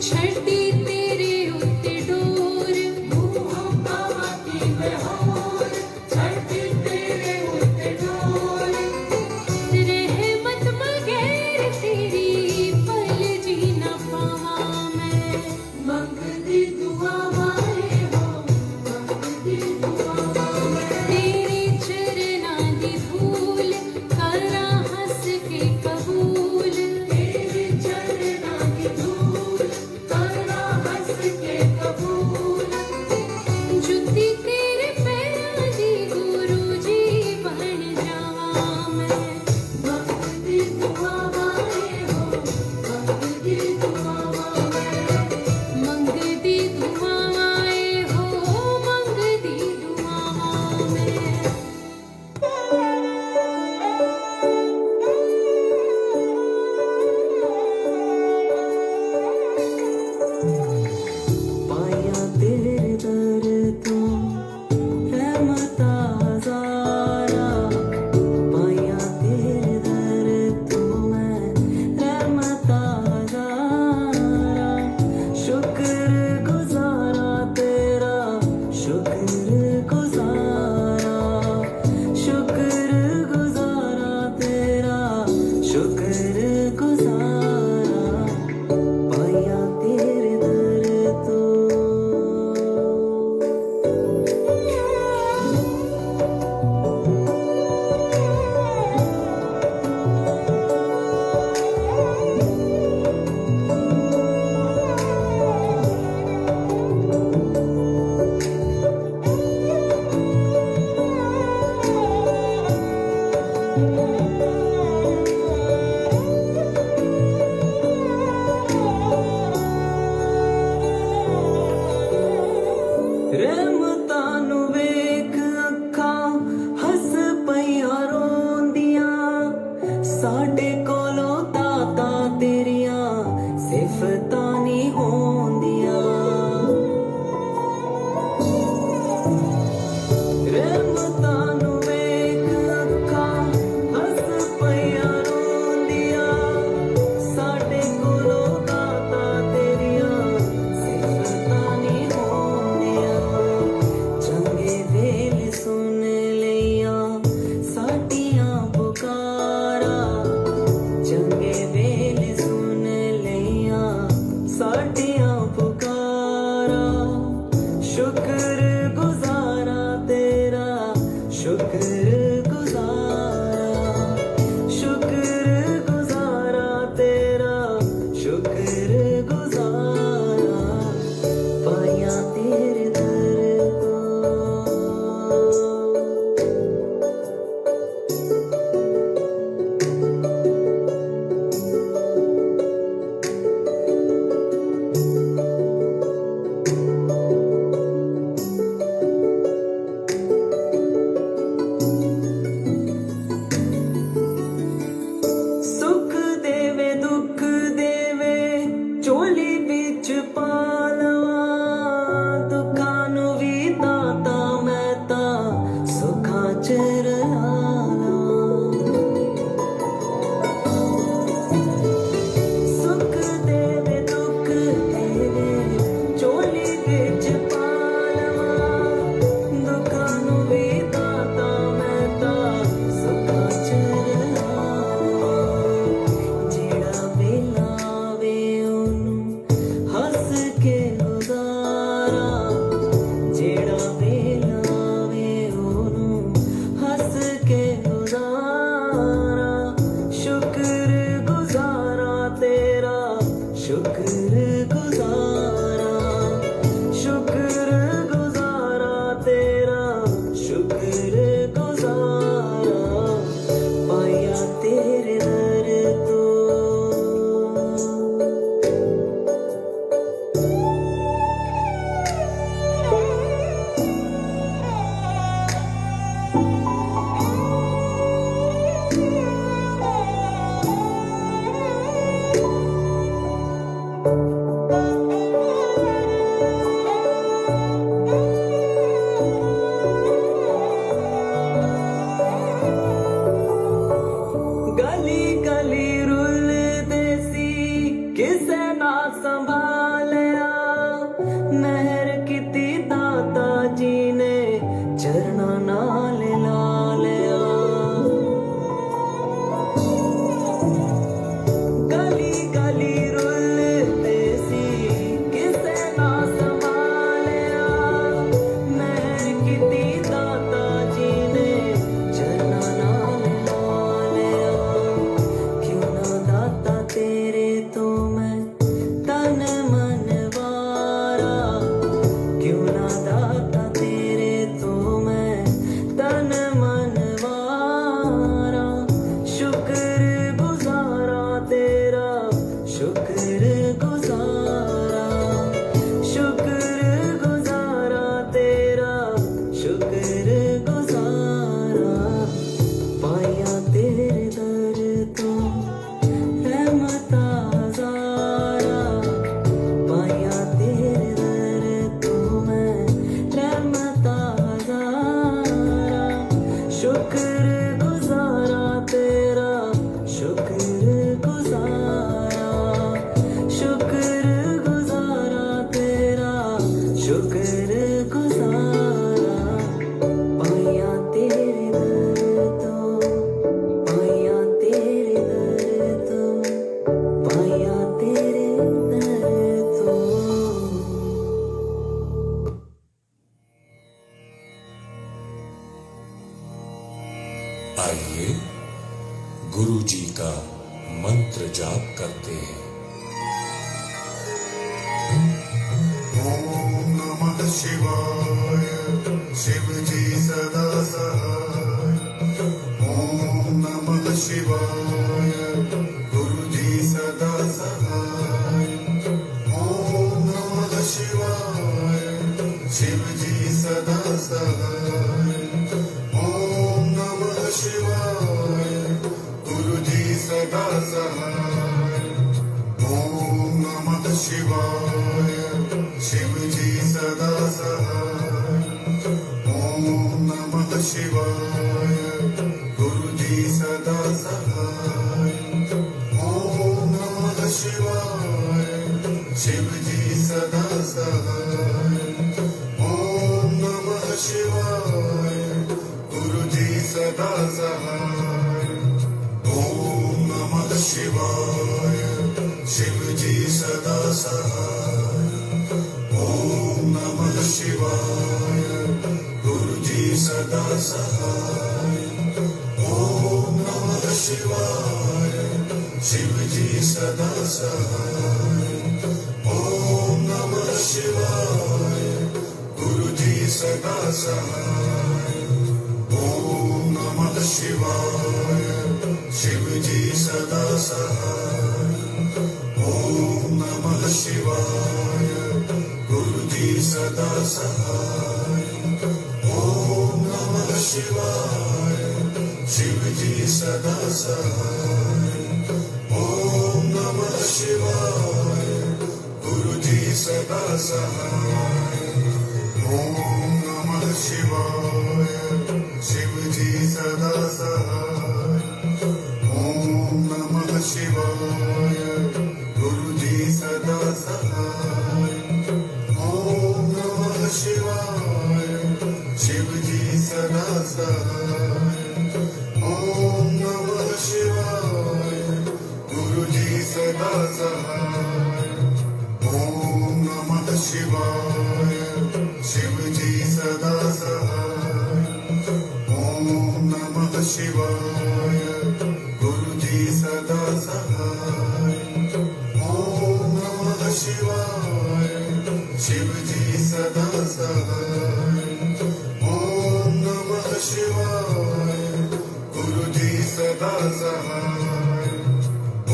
ਛੱਡੀ ਤੇਰੇ ਉੱਤੇ ਡੋਰ ਮੁਹੱਬਤਾਂ ਕੀ ਮੈਂ ਹੋਰ ਛੱਡੀ ਤੇਰੇ ਉੱਤੇ ਡੋਰ ਰਹਿਮਤ ਬਗੈਰ ਤੇਰੀ ਪਲ ਜੀ ਨਾ ਪਾਵਾਂ ਮੈਂ ਮੰਗਦੀ ਦੁਆਵਾਂ ਏ ਹੋ ਮੰਗਦੀ ਦੁਆਵਾਂ ਮੈਂ ਤੇਰੇ ਚਰਨਾਂ ਦੀ ਧੂਲ ਕਰਾਂ ਹੱਸ ਕੇ ਕਬੂਲ ਤੇਰੇ ਚਰਨਾਂ ਦੀ ਧੂਲ ਕਰਨਾ ਹੱਸ ਕੇ ਕਬੂਲ ਜੁੱਤੀ ਤੇਰੇ ਪੈਰਾਂ ਦੀ ਗੁਰੂ ਜੀ ਬਣ ਜਾਵਾਂ ਮੈਂ ਮੰਗਦੀ ਦੁਆਵਾਂ ਏ ਹੋ ਮੰਗਦੀ ਦੁਆਵਾਂ ਮੈਂ ਮੰਗਦੀ ਦੁਆਵਾਂ ਏ ਹੋ ਮੰਗਦੀ ਦੁਆਵਾਂ ਮੈਂ ਪਾਇਆ ਤੇਰੇ ਦਰ ਤੋਂ ਰਹਿਮਤਾਂ ਹਜ਼ਾਰਾਂ ਪਾਇਆ ਤੇਰੇ ਦਰ ਤੋਂ ਮੈਂ ਰਹਿਮਤਾਂ ਹਜ਼ਾਰਾਂ ਸ਼ੁਕਰ ਗੁਜ਼ਾਰਾਂ ਤੇਰਾ ਸ਼ੁਕਰ ਗੁਜ਼ਾਰਾਂ ਸ਼ੁਕਰ ਗੁਜ਼ਾਰਾਂ ਤੇਰਾ ਸ਼ੁਕਰ ਗੁਜ਼ਾਰਾਂ ਪਾਇਆ ਤੇਰੇ ਦਰ ਤੋਂ ਰਹਿਮਤਾਂ ਨੂੰ ਵੇਖ ਅੱਖਾਂ ਹੱਸ ਪਈਆਂ ਰੋਂਦੀਆਂ ਸਾਡੇ ਕੋਲੋਂ ਦਾਤਾਂ ਤੇਰੀਆਂ ਸਿਫਤਾਂ ਨਹੀਂ ਹੋਂਦੀਆਂ ਰਹਿਮਤਾਂ ਨੂੰ ਵੇਖ ਅੱਖਾਂ ਹੱਸ ਪਈਆਂ ਰੋਂਦੀਆਂ ਸਾਡੇ ਕੋਲੋਂ ਦਾਤਾਂ ਤੇਰੀਆਂ ਸਿਫਤਾਂ ਨਹੀਂ ਹੋਂਦੀਆਂ ਚੰਗੇ ਵੇਲੇ ਸੁਣ ਲਈਆਂ ਸਾਡੀਆਂ ਪੁਕਾਰਾਂ ਚੰਗੇ ਵੇਲੇ ਸੁਣ ਲਈਆਂ ਸਾਡੀਆਂ ਪੁਕਾਰਾਂ ਸ਼ੁਕਰ ਗੁਜ਼ਾਰਾਂ ਤੇਰਾ ਸ਼ੁਕਰ ਗੁਜ਼ਾਰਾਂ ਸ਼ੁਕਰ ਗੁਜ਼ਾਰਾਂ ਤੇਰਾ ਸ਼ੁਕਰ ਗੁਜ਼ਾਰਾਂ ਪਾਇਆ ਤੇਰੇ ਦਰ ਤੋਂ ਸੁਖ ਦੇਵੇ ਦੁੱਖ ਦੇਵੇ ਝੋਲੀ ਵਿੱਚ ਪਾ ਲਵਾਂ ਦੁੱਖਾਂ ਨੂੰ ਵੀ ਦਾਤਾ ਮੈਂ ਤਾਂ ਸੁੱਖਾਂ ਚ ਰਲਾ ਲਵਾਂ ਸੁਖ ਦੇਵੇ ਦੁੱਖ ਦੇਵੇ ਝੋਲੀ ਵਿੱਚ ਪਾ ਲਵਾਂ ਦੁੱਖਾਂ ਨੂੰ ਵੀ ਦਾਤਾ ਮੈਂ ਤਾਂ ਸੁੱਖਾਂ ਚ ਰਲਾ ਲਵਾਂ ਜਿਹੜਾ ਵੇਲਾ ਵੇ ਉਹਨੂੰ ਹੱਸ ਕੇ मेहर कीती दाता जी ने चरना नाल ला लिया गली गली रुलते सी किसे ना संभालिया मेहर कीती दाता जी ने चरना नाल ला लिया क्यों ना दाता तेरे तो मैं तन मन वारा क्यों ना दाता तेरे तो मैं तन मन वारा शुक्र गुजारा तेरा शुक्र गुजारा तेरा शुक्र गुजारा पाया तेरे दर तो रहमत हज़ारा पाया तेरे दर तो मैं रहमत हज़ारा शुक्र गुजारा तेरा शुक्र गुजारा तेरा शुक्र गुजारा पाया तेरे दर तो पाया तेरे दर तो पाया तेरे दर तो आइए गुरु जी का मंत्र जाप करते हैं। ओम नमः शिवाय शिव जी सदा सहाय ओम नमः शिवाय गुरु जी सदा सहाय ओम नमः शिवाय शिव जी सदा सहाय ओम नमः शिवाय गुरु जी सदा सहाय ओम नमः शिवाय शिव जी सदा सहाय ओम नमः शिवाय गुरु जी सदा सहाय ओम नमः शिवाय शिव जी सदा सहाय ओम नमः शिवाय गुरु जी सदा सहाय ओम नमः शिवाय शिव जी सदा सहाय ओम नमः शिवाय गुरु जी सदा सहाय ओम नमः शिवाय शिव जी सदा सहाय ओम नमः शिवाय गुरु जी सदा सहाय ओम नमः शिवाय शिव जी सदा सहाय ओम नमः शिवाय गुरु जी सदा सहाय ओम नमः शिवाय शिव जी सदा सहाय ओम नमः शिवाय गुरु जी सदा सहाय ओम नमः शिवाय शिव जी सदा सहाय ओम नमः शिवाय गुरु जी सदा सहाय ओम नमः शिवाय शिव जी सदा सहाय ओम नमः शिवाय गुरु जी सदा सहाय ओम नमः शिवाय शिव जी सदा सहाय ओम नमः शिवाय गुरु जी सदा सहाय ओम नमः शिवाय शिव जी सदा सहाय ओम नमः शिवाय गुरु जी सदा सहाय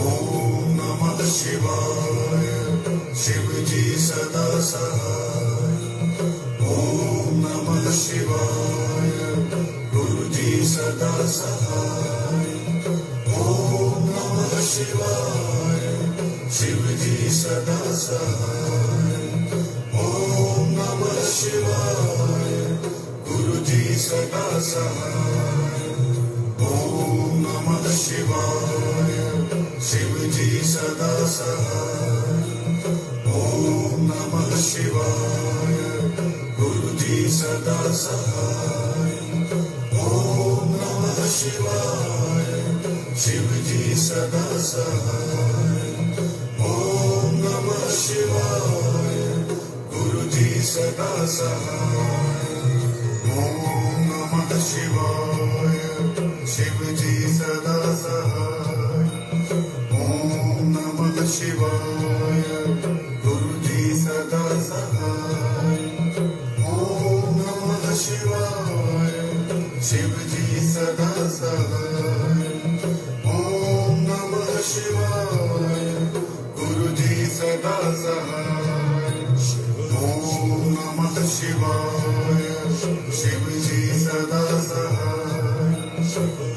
ओम नमः शिवाय शिव जी सदा सहाय ओम नमः शिवाय गुरु जी सदा सहाय ओम नमः शिवाय शिव जी सदा सहाय ओम नमः शिवाय गुरु जी सदा सहाय ओम नमः शिवाय शिव जी सदा सहाय ओम नमः शिवाय गुरु जी सदा सहाय ओम नमः शिवाय शिव जी सदा सहाय ओम नमः शिवाय गुरु जी सदा सहाय ओम नमः शिवाय शिव जी सदा सहाय ओम नमः शिवाय गुरु जी सदा सहाय ओम नमः शिवाय शिव जी सदा सहाय ओम नमः शिवाय गुरु जी सदा सहाय ओम नमः शिवाय शिव जी सदा सहाय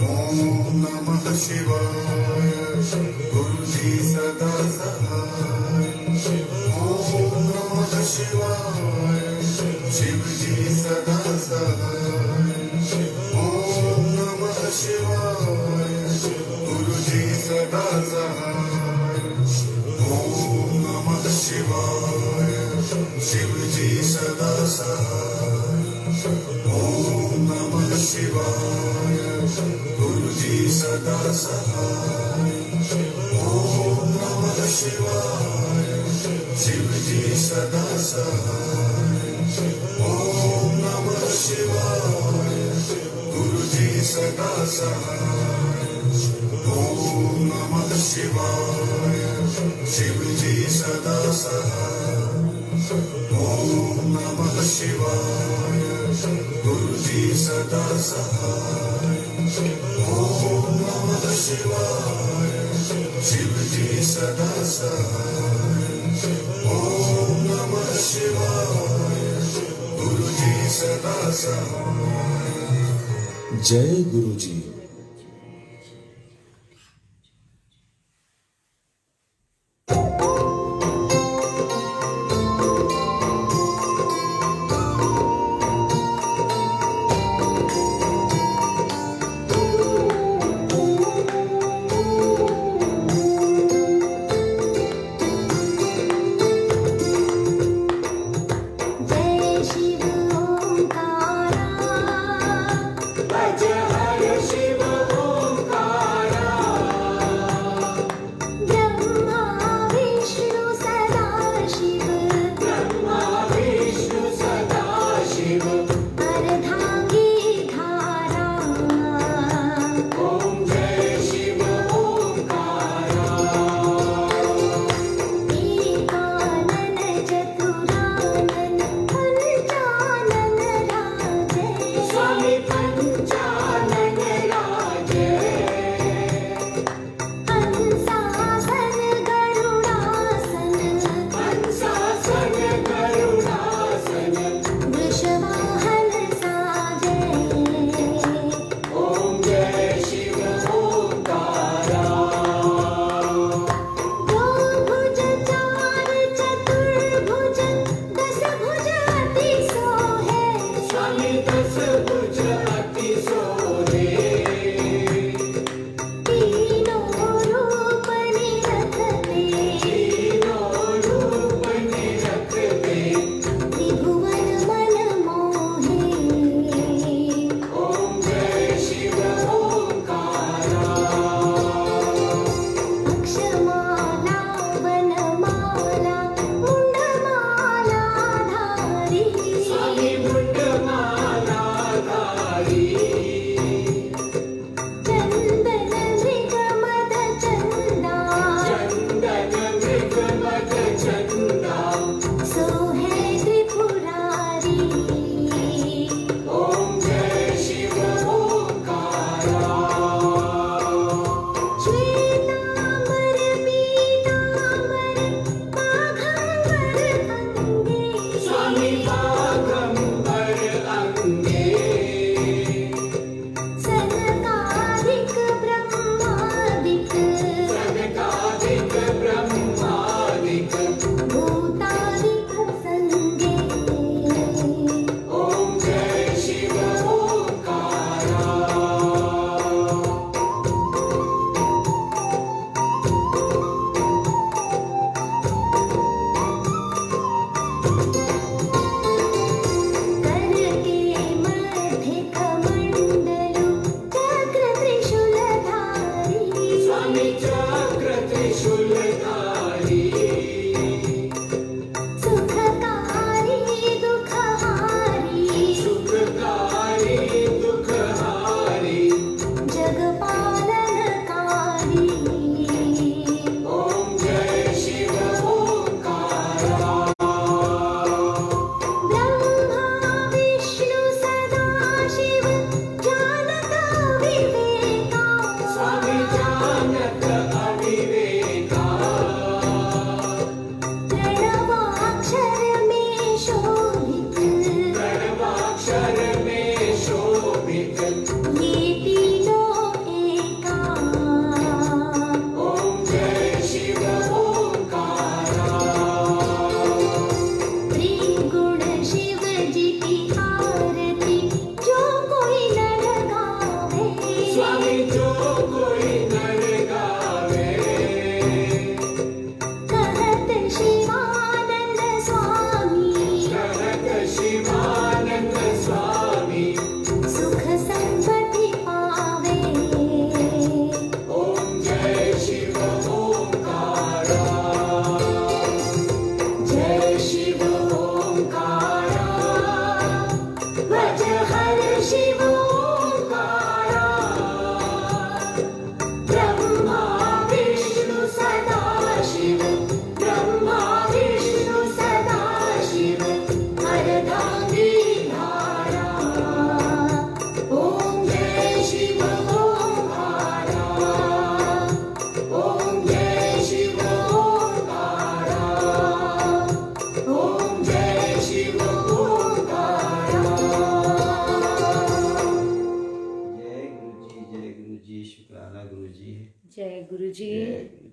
ओम नमः शिवाय गुरु जी सदा सहाय ओम नमः शिवाय शिव जी सदा सहाय ओम नमः शिवाय गुरु जी सदा सहाय ओम नमः शिवाय शिव जी सदा सहाय ओम नमः शिवाय गुरु जी सदा सहाय ओम नमः शिवाय शिव जी सदा सहाय ओम नमः शिवाय गुरु जी सदा सहाय ओम नमः शिवाय शिव जी सदा सहाय ओम नमः शिवाय गुरु जी सदा सहाय ओम नमः शिवाय शिव जी सदा सहाय ओम नमः शिवाय गुरु जी सदा सहाय। जय गुरु जी। जय शिव ओंकारा भज हर शिव ओंकारा ब्रह्मा विष्णु सदा शिव ब्रह्मा विष्णु सदा शिव अर्धांगी धारा ओम जय शिव ओंकारा एकानन चतुरानन पंचानन राजे स्वामी पंचानन राजे हंसासन गरुडासन हंसासन गरुडासन वृषवाहन साजे ओम जय शिव ओंकारा दो भुज चार चतुर्भुज दस भुज अति सोहे स्वामी दस भुज अति सोहे तीनों रूप निरखते तीनों रूप निरखते त्रिभुवन मन मोहे ओम जय शिव ओंकारा अक्षमाला वनमाला मुंडमाला धारी स्वामी मुंडमाला धारी चंदन मृग मद चंदा चंदन मृग मद चंदा सोहे त्रिपुरारी ओम जय शिव ओंकारा श्वेतांबर पीतांबर पाघंबर अंगे स्वामी बागंबर अंगे सनकादिक ब्रह्मादिक सनकादिक ब्रह्मादिक भूतादिक संगे ओम जय शिव ओंकारा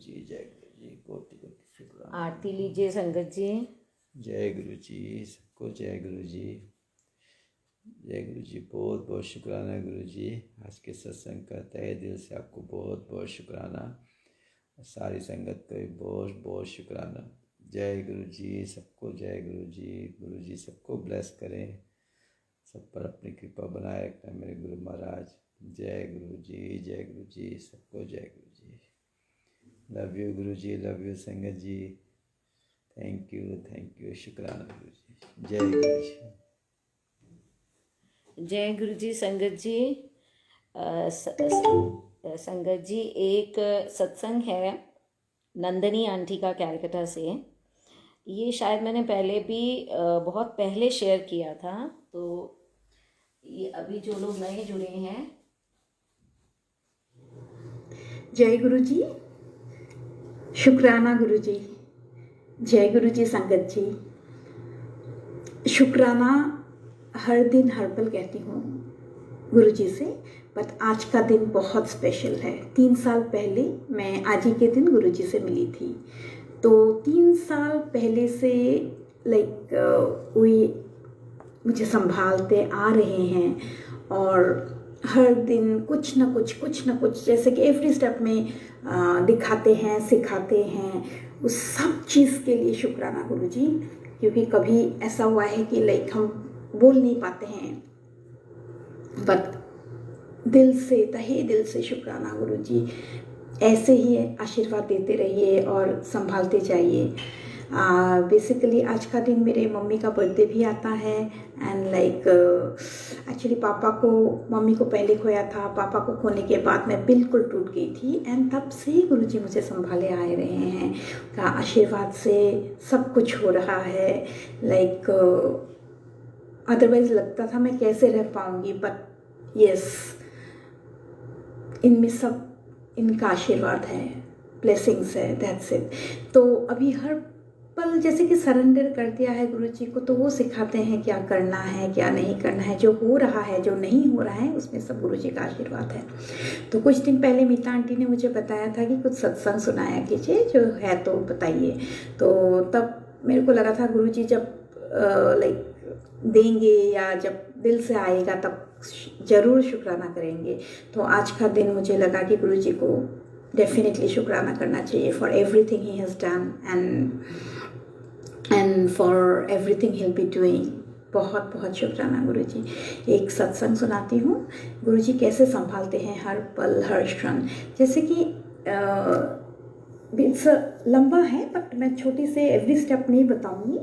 जी, जय गुरु जी, कोटि कोटि शुक्राना। आरती लीजिए संगत जी। जय गुरु जी, सबको जय गुरु जी। जय गुरु जी, बहुत बहुत शुक्राना गुरु जी। आज के सत्संग का तहे दिल से आपको बहुत बहुत शुक्राना। सारी संगत को भी बहुत बहुत शुक्राना। जय गुरु जी, सबको जय गुरु जी। गुरु जी सबको ब्लेस करें, सब पर अपनी कृपा बनाए रखना मेरे गुरु महाराज। जय गुरु जी, जय गुरु जी, सबको जय गुरु जी। Love you Guru ji, love you संगत जी। थैंक यू, शुक्राना गुरु जी। जय गुरु जी। जय गुरु जी संगत जी। संगत जी, एक सत्संग है नंदनी आंटी का कैलकटा से। ये शायद मैंने पहले भी बहुत पहले शेयर किया था, तो ये अभी जो लोग नए जुड़े हैं। जय गुरु जी, शुक्राना गुरु जी। जय गुरु जी संगत जी। शुक्राना हर दिन हर पल कहती हूँ गुरु जी से, बट आज का दिन बहुत स्पेशल है। 3 साल पहले मैं आज ही के दिन गुरु जी से मिली थी। तो 3 साल पहले से वे मुझे संभालते आ रहे हैं और हर दिन कुछ ना कुछ जैसे कि एवरी स्टेप में दिखाते हैं, सिखाते हैं। उस सब चीज़ के लिए शुक्राना गुरु जी, क्योंकि कभी ऐसा हुआ है कि हम बोल नहीं पाते हैं, बट दिल से, तहे दिल से शुक्राना गुरु जी। ऐसे ही आशीर्वाद देते रहिए और संभालते जाइए। बेसिकली आज का दिन मेरे मम्मी का बर्थडे भी आता है एंड एक्चुअली पापा को, मम्मी को पहले खोया था। पापा को खोने के बाद मैं बिल्कुल टूट गई थी एंड तब से ही गुरुजी मुझे संभाले आए रहे हैं। का आशीर्वाद से सब कुछ हो रहा है। अदरवाइज लगता था मैं कैसे रह पाऊंगी, बट यस, इनमें सब इनका आशीर्वाद है, ब्लेसिंग्स है, दैट्स इट। तो अभी हर पल जैसे कि सरेंडर कर दिया है गुरु जी को, तो वो सिखाते हैं क्या करना है, क्या नहीं करना है। जो हो रहा है, जो नहीं हो रहा है, उसमें सब गुरु जी का आशीर्वाद है। तो कुछ दिन पहले मीता आंटी ने मुझे बताया था कि कुछ सत्संग सुनाया कीजिए, जो है तो बताइए। तो तब मेरे को लगा था गुरु जी जब देंगे या जब दिल से आएगा तब ज़रूर शुक्राना करेंगे। तो आज का दिन मुझे लगा कि गुरु जी को डेफिनेटली शुक्राना करना चाहिए for everything he has done and for everything he will be doing. बहुत बहुत शुक्राना गुरु जी। एक सत्संग सुनाती हूँ, गुरु जी कैसे संभालते हैं हर पल हर क्षण। जैसे कि लंबा है, बट मैं छोटी से एवरी स्टेप नहीं बताऊँगी।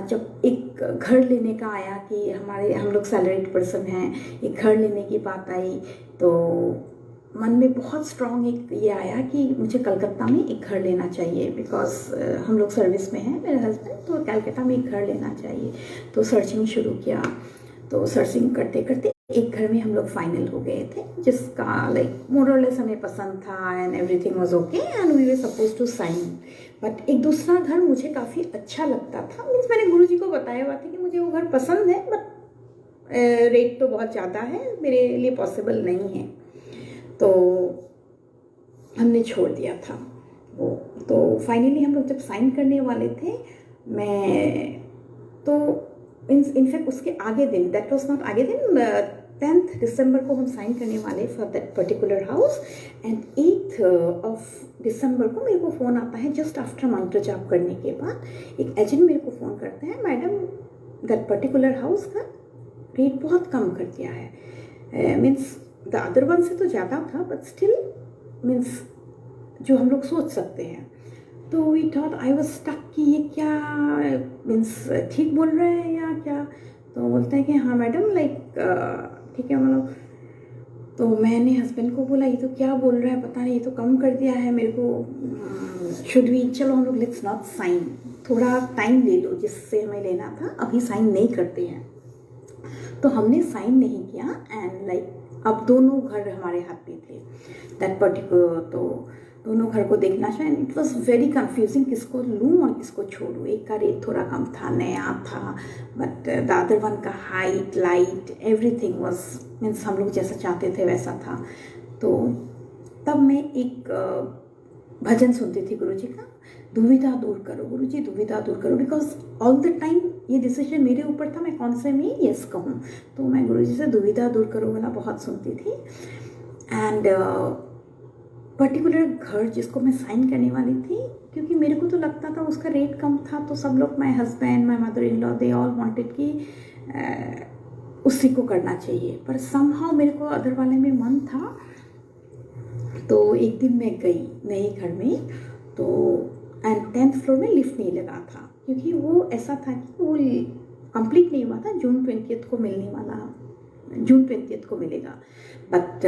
जब एक घर लेने का आया कि हम लोग सैलरीड पर्सन हैं, एक घर लेने की बात आई, तो मन में बहुत स्ट्रॉन्ग एक ये आया कि मुझे कलकत्ता में एक घर लेना चाहिए, बिकॉज हम लोग सर्विस में हैं मेरे हस्बैंड, तो कलकत्ता में एक घर लेना चाहिए। तो सर्चिंग शुरू किया। तो सर्चिंग करते करते एक घर में हम लोग फाइनल हो गए थे, जिसका मोर और लेस हमें पसंद था and everything was okay and we were suppose to sign. But एक दूसरा घर मुझे काफ़ी अच्छा लगता था। मीन्स मैंने गुरुजी को बताया हुआ था कि मुझे वो घर पसंद है, बट रेट तो बहुत ज़्यादा है, मेरे लिए पॉसिबल नहीं है। तो हमने छोड़ दिया था वो। तो फाइनली हम लोग जब साइन करने वाले थे, मैं तो इनफैक्ट उसके आगे दिन, दैट वाज नॉट आगे दिन, 10 दिसंबर को हम साइन करने वाले for that particular house and 8 दिसंबर को मेरे को फ़ोन आता है जस्ट आफ्टर मंत्र जाप करने के बाद। एक एजेंट मेरे को फ़ोन करते हैं, मैडम दैट पर्टिकुलर हाउस का रेट बहुत कम कर दिया है। मीन्स द अदर वन से तो ज़्यादा था, बट स्टिल मीन्स जो हम लोग सोच सकते हैं। तो we thought, I was stuck कि ये क्या मीन्स ठीक बोल रहे हैं या क्या। तो बोलते हैं कि हाँ मैडम ठीक है मतलब। तो मैंने हस्बैंड को बोला ये तो क्या बोल रहा है, पता नहीं, ये तो कम कर दिया है मेरे को। शुड वी, चलो हम लोग लेट्स नॉट साइन, थोड़ा टाइम ले लो, जिससे हमें लेना था अभी साइन नहीं करते हैं। तो हमने साइन नहीं किया एंड अब दोनों घर हमारे हाथ में थे दैट पर्टिकुलर। तो दोनों घर को देखना चाहिए। इट वॉज वेरी कन्फ्यूजिंग, किसको लूँ और किसको छोड़ूँ। एक का रेट थोड़ा कम था, नया था, बट द अदर वन का height, light, everything was means हम लोग जैसा चाहते थे वैसा था। तो तब मैं एक भजन सुनती थी गुरु जी का, दुविधा दूर करो गुरु जी, दुविधा दूर करो, बिकॉज ऑल द टाइम ये डिसीजन मेरे ऊपर था मैं कौन से में यस कहूँ। तो मैं गुरु जी से दुविधा दूर करो वाला बहुत सुनती थी। एंड पर्टिकुलर घर जिसको मैं साइन करने वाली थी, क्योंकि मेरे को तो लगता था उसका रेट कम था, तो सब लोग, my husband, my mother in law, they all wanted कि उसी को करना चाहिए, पर समहाउ मेरे को अदर वाले में मन था। तो एक दिन मैं गई नए घर में, तो एंड 10th फ्लोर में लिफ्ट नहीं लगा था, क्योंकि वो ऐसा था कि वो कंप्लीट नहीं हुआ था, जून 20th को मिलने वाला, जून 20th को मिलेगा, बट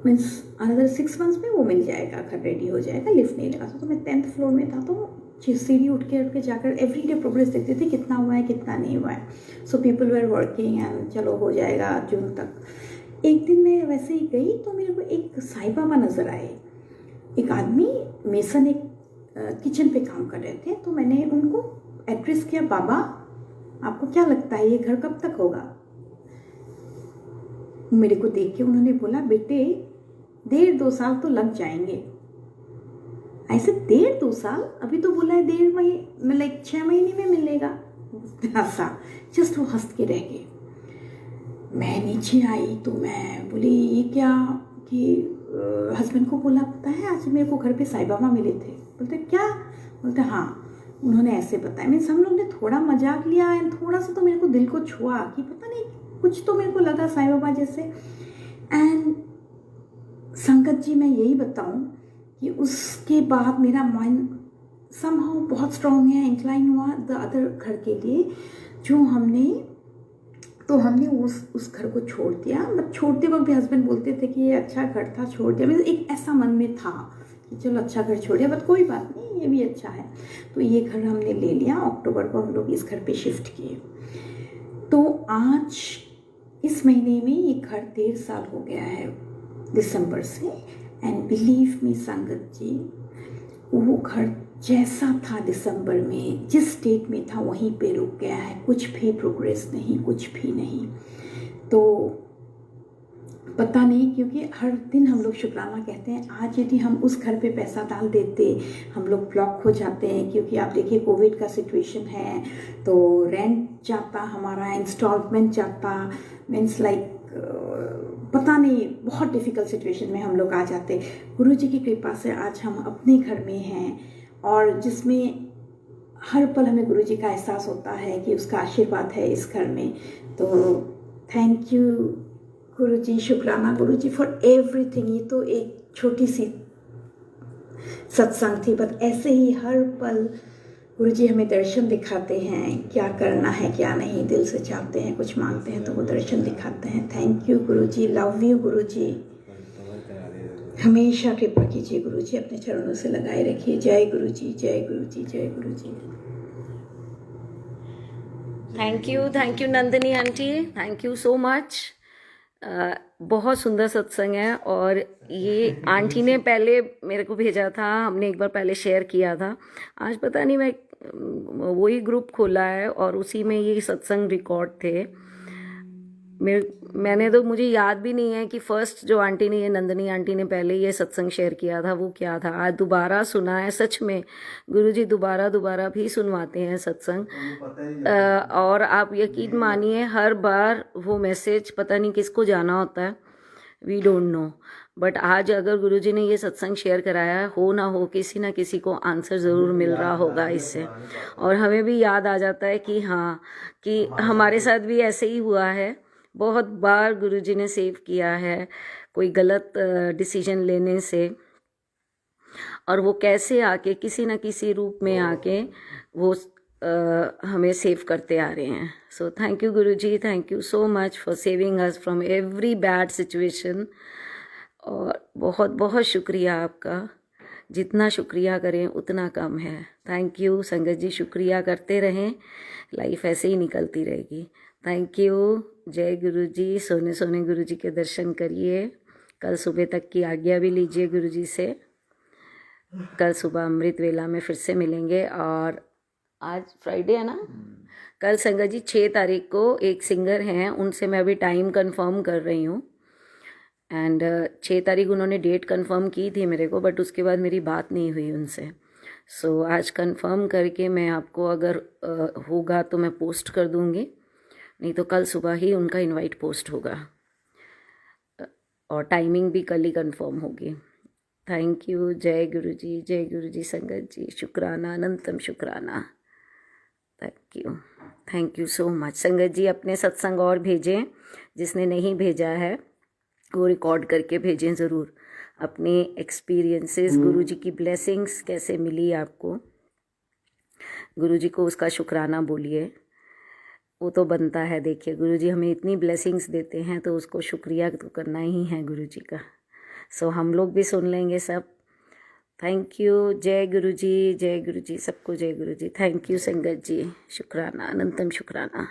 मीन्स अनदर 6 months में वो मिल जाएगा, घर रेडी हो जाएगा, लिफ्ट नहीं लगा था। तो मैं 10th फ्लोर में था, तो सीढ़ी उठ के जाकर एवरीडे प्रोग्रेस देखते थे, कितना हुआ है कितना नहीं हुआ है। So people where working and चलो हो जाएगा जून तक। एक दिन मैं वैसे ही गई तो मेरे को एक साईं बाबा नज़र आए, एक आदमी मेसन एक किचन पे काम कर रहे थे। तो मैंने उनको एड्रेस किया, बाबा आपको क्या लगता है ये घर कब तक होगा? मेरे को देख के उन्होंने बोला, बेटे 1.5-2 साल तो लग जाएंगे। ऐसे 1.5-2 साल? अभी तो बोला है 1.5 महीने, लाइक 6 महीने में मिलेगा। ऐसा जस्ट वो हंस के रह गए। मैं नीचे आई तो मैं बोली ये क्या, कि हस्बैंड को बोला, पता है आज मेरे को घर पे साईं बाबा मिले थे। बोलते क्या? बोलते हाँ, उन्होंने ऐसे बताया। मीन्स हम लोग ने थोड़ा मजाक लिया एंड थोड़ा सा तो मेरे को दिल को छुआ कि पता नहीं कुछ तो मेरे को लगा साईं बाबा जैसे। एंड संगत जी मैं यही बताऊं कि उसके बाद मेरा माइंड समहाउ बहुत स्ट्रॉन्ग है, इंक्लाइन हुआ द अदर घर के लिए, जो हमने उस घर को छोड़ दिया। बट छोड़ते वक्त भी हस्बैंड बोलते थे कि ये अच्छा घर था, छोड़ दिया। मतलब एक ऐसा मन में था कि चलो अच्छा घर छोड़ दिया, बट कोई बात नहीं, ये भी अच्छा है। तो ये घर हमने ले लिया, अक्टूबर को हम लोग इस घर पे शिफ्ट किए। तो आज इस महीने में ये घर 1.5 साल हो गया है, दिसंबर से। एंड बिलीव मी संगत जी, वो घर जैसा था दिसंबर में, जिस स्टेट में था वहीं पे रुक गया है, कुछ भी प्रोग्रेस नहीं, कुछ भी नहीं। तो पता नहीं, क्योंकि हर दिन हम लोग शुक्राना कहते हैं। आज यदि हम उस घर पे पैसा डाल देते, हम लोग ब्लॉक हो जाते हैं, क्योंकि आप देखिए कोविड का सिचुएशन है, तो रेंट जाता हमारा, इंस्टॉलमेंट जाता, मीन्स लाइक पता नहीं, बहुत डिफ़िकल्ट सिचुएशन में हम लोग आ जाते। गुरु जी की कृपा से आज हम अपने घर में हैं, और जिसमें हर पल हमें गुरु जी का एहसास होता है कि उसका आशीर्वाद है इस घर में। तो थैंक यू गुरु जी, शुक्राना गुरु जी फॉर एवरीथिंग। ये तो एक छोटी सी सत्संग थी, बट ऐसे ही हर पल गुरु जी हमें दर्शन दिखाते हैं, क्या करना है क्या नहीं, दिल से चाहते हैं, कुछ मांगते हैं तो वो दर्शन दिखाते हैं। Thank you Guru ji, love you गुरु जी, हमेशा कृपा कीजिए गुरु जी, अपने चरणों से लगाए रखिए। जय गुरु जी, जय गुरु जी, जय Guru ji. Thank you Nandini aunty, thank you so much. बहुत सुंदर सत्संग है, और ये आंटी ने पहले मेरे को भेजा था, हमने एक बार पहले शेयर किया था। आज पता नहीं मैं वही ग्रुप खोला है और उसी में ये सत्संग रिकॉर्ड थे। मैंने तो, मुझे याद भी नहीं है कि फर्स्ट जो आंटी ने, ये नंदिनी आंटी ने पहले ये सत्संग शेयर किया था वो क्या था। आज दोबारा सुना है, सच में गुरुजी दोबारा भी सुनवाते हैं सत्संग। और आप यकीन मानिए हर बार वो मैसेज पता नहीं किसको जाना होता है, वी डोंट नो, बट आज अगर गुरुजी ने ये सत्संग शेयर कराया हो ना हो, किसी ना किसी को आंसर ज़रूर मिल रहा होगा इससे। और हमें भी याद आ जाता है कि हाँ, कि हमारे साथ भी ऐसे ही हुआ है। बहुत बार गुरुजी ने सेव किया है कोई गलत डिसीजन लेने से, और वो कैसे आके किसी न किसी रूप में आके वो हमें सेव करते आ रहे हैं। So thank you Guruji, thank you so much for saving us from every bad situation. और बहुत बहुत शुक्रिया आपका, जितना शुक्रिया करें उतना कम है। थैंक यू संगत जी, शुक्रिया करते रहें, लाइफ ऐसे ही निकलती रहेगी। Thank you. जय गुरु जी। सोने सोने गुरु जी के दर्शन करिए। कल सुबह तक की आज्ञा भी लीजिए गुरु जी से। कल सुबह अमृत वेला में फिर से मिलेंगे। और आज फ्राइडे है ना, कल संगत जी 6 तारीख को एक सिंगर हैं, उनसे मैं अभी टाइम कंफर्म कर रही हूँ। एंड 6 तारीख उन्होंने डेट कंफर्म की थी मेरे को, बट उसके बाद मेरी बात नहीं हुई उनसे। सो आज कंफर्म करके मैं आपको अगर होगा तो मैं पोस्ट कर दूँगी, नहीं तो कल सुबह ही उनका इनवाइट पोस्ट होगा और टाइमिंग भी कल ही कंफर्म होगी। Thank you. जय गुरु जी संगत जी, शुक्राना, अनंतम शुक्राना। Thank you so much. संगत जी अपने सत्संग और भेजें, जिसने नहीं भेजा है वो रिकॉर्ड करके भेजें ज़रूर अपने एक्सपीरियंसेस, गुरु जी की ब्लेसिंग्स कैसे मिली आपको, गुरु जी को उसका शुक्राना बोलिए, वो तो बनता है। देखिए गुरु जी हमें इतनी ब्लेसिंग्स देते हैं तो उसको शुक्रिया तो करना ही है गुरु जी का। सो हम लोग भी सुन लेंगे सब। Thank you. जय गुरु जी, सबको जय गुरु जी। थैंक यू संगत जी, शुक्राना, अनंतम शुक्राना।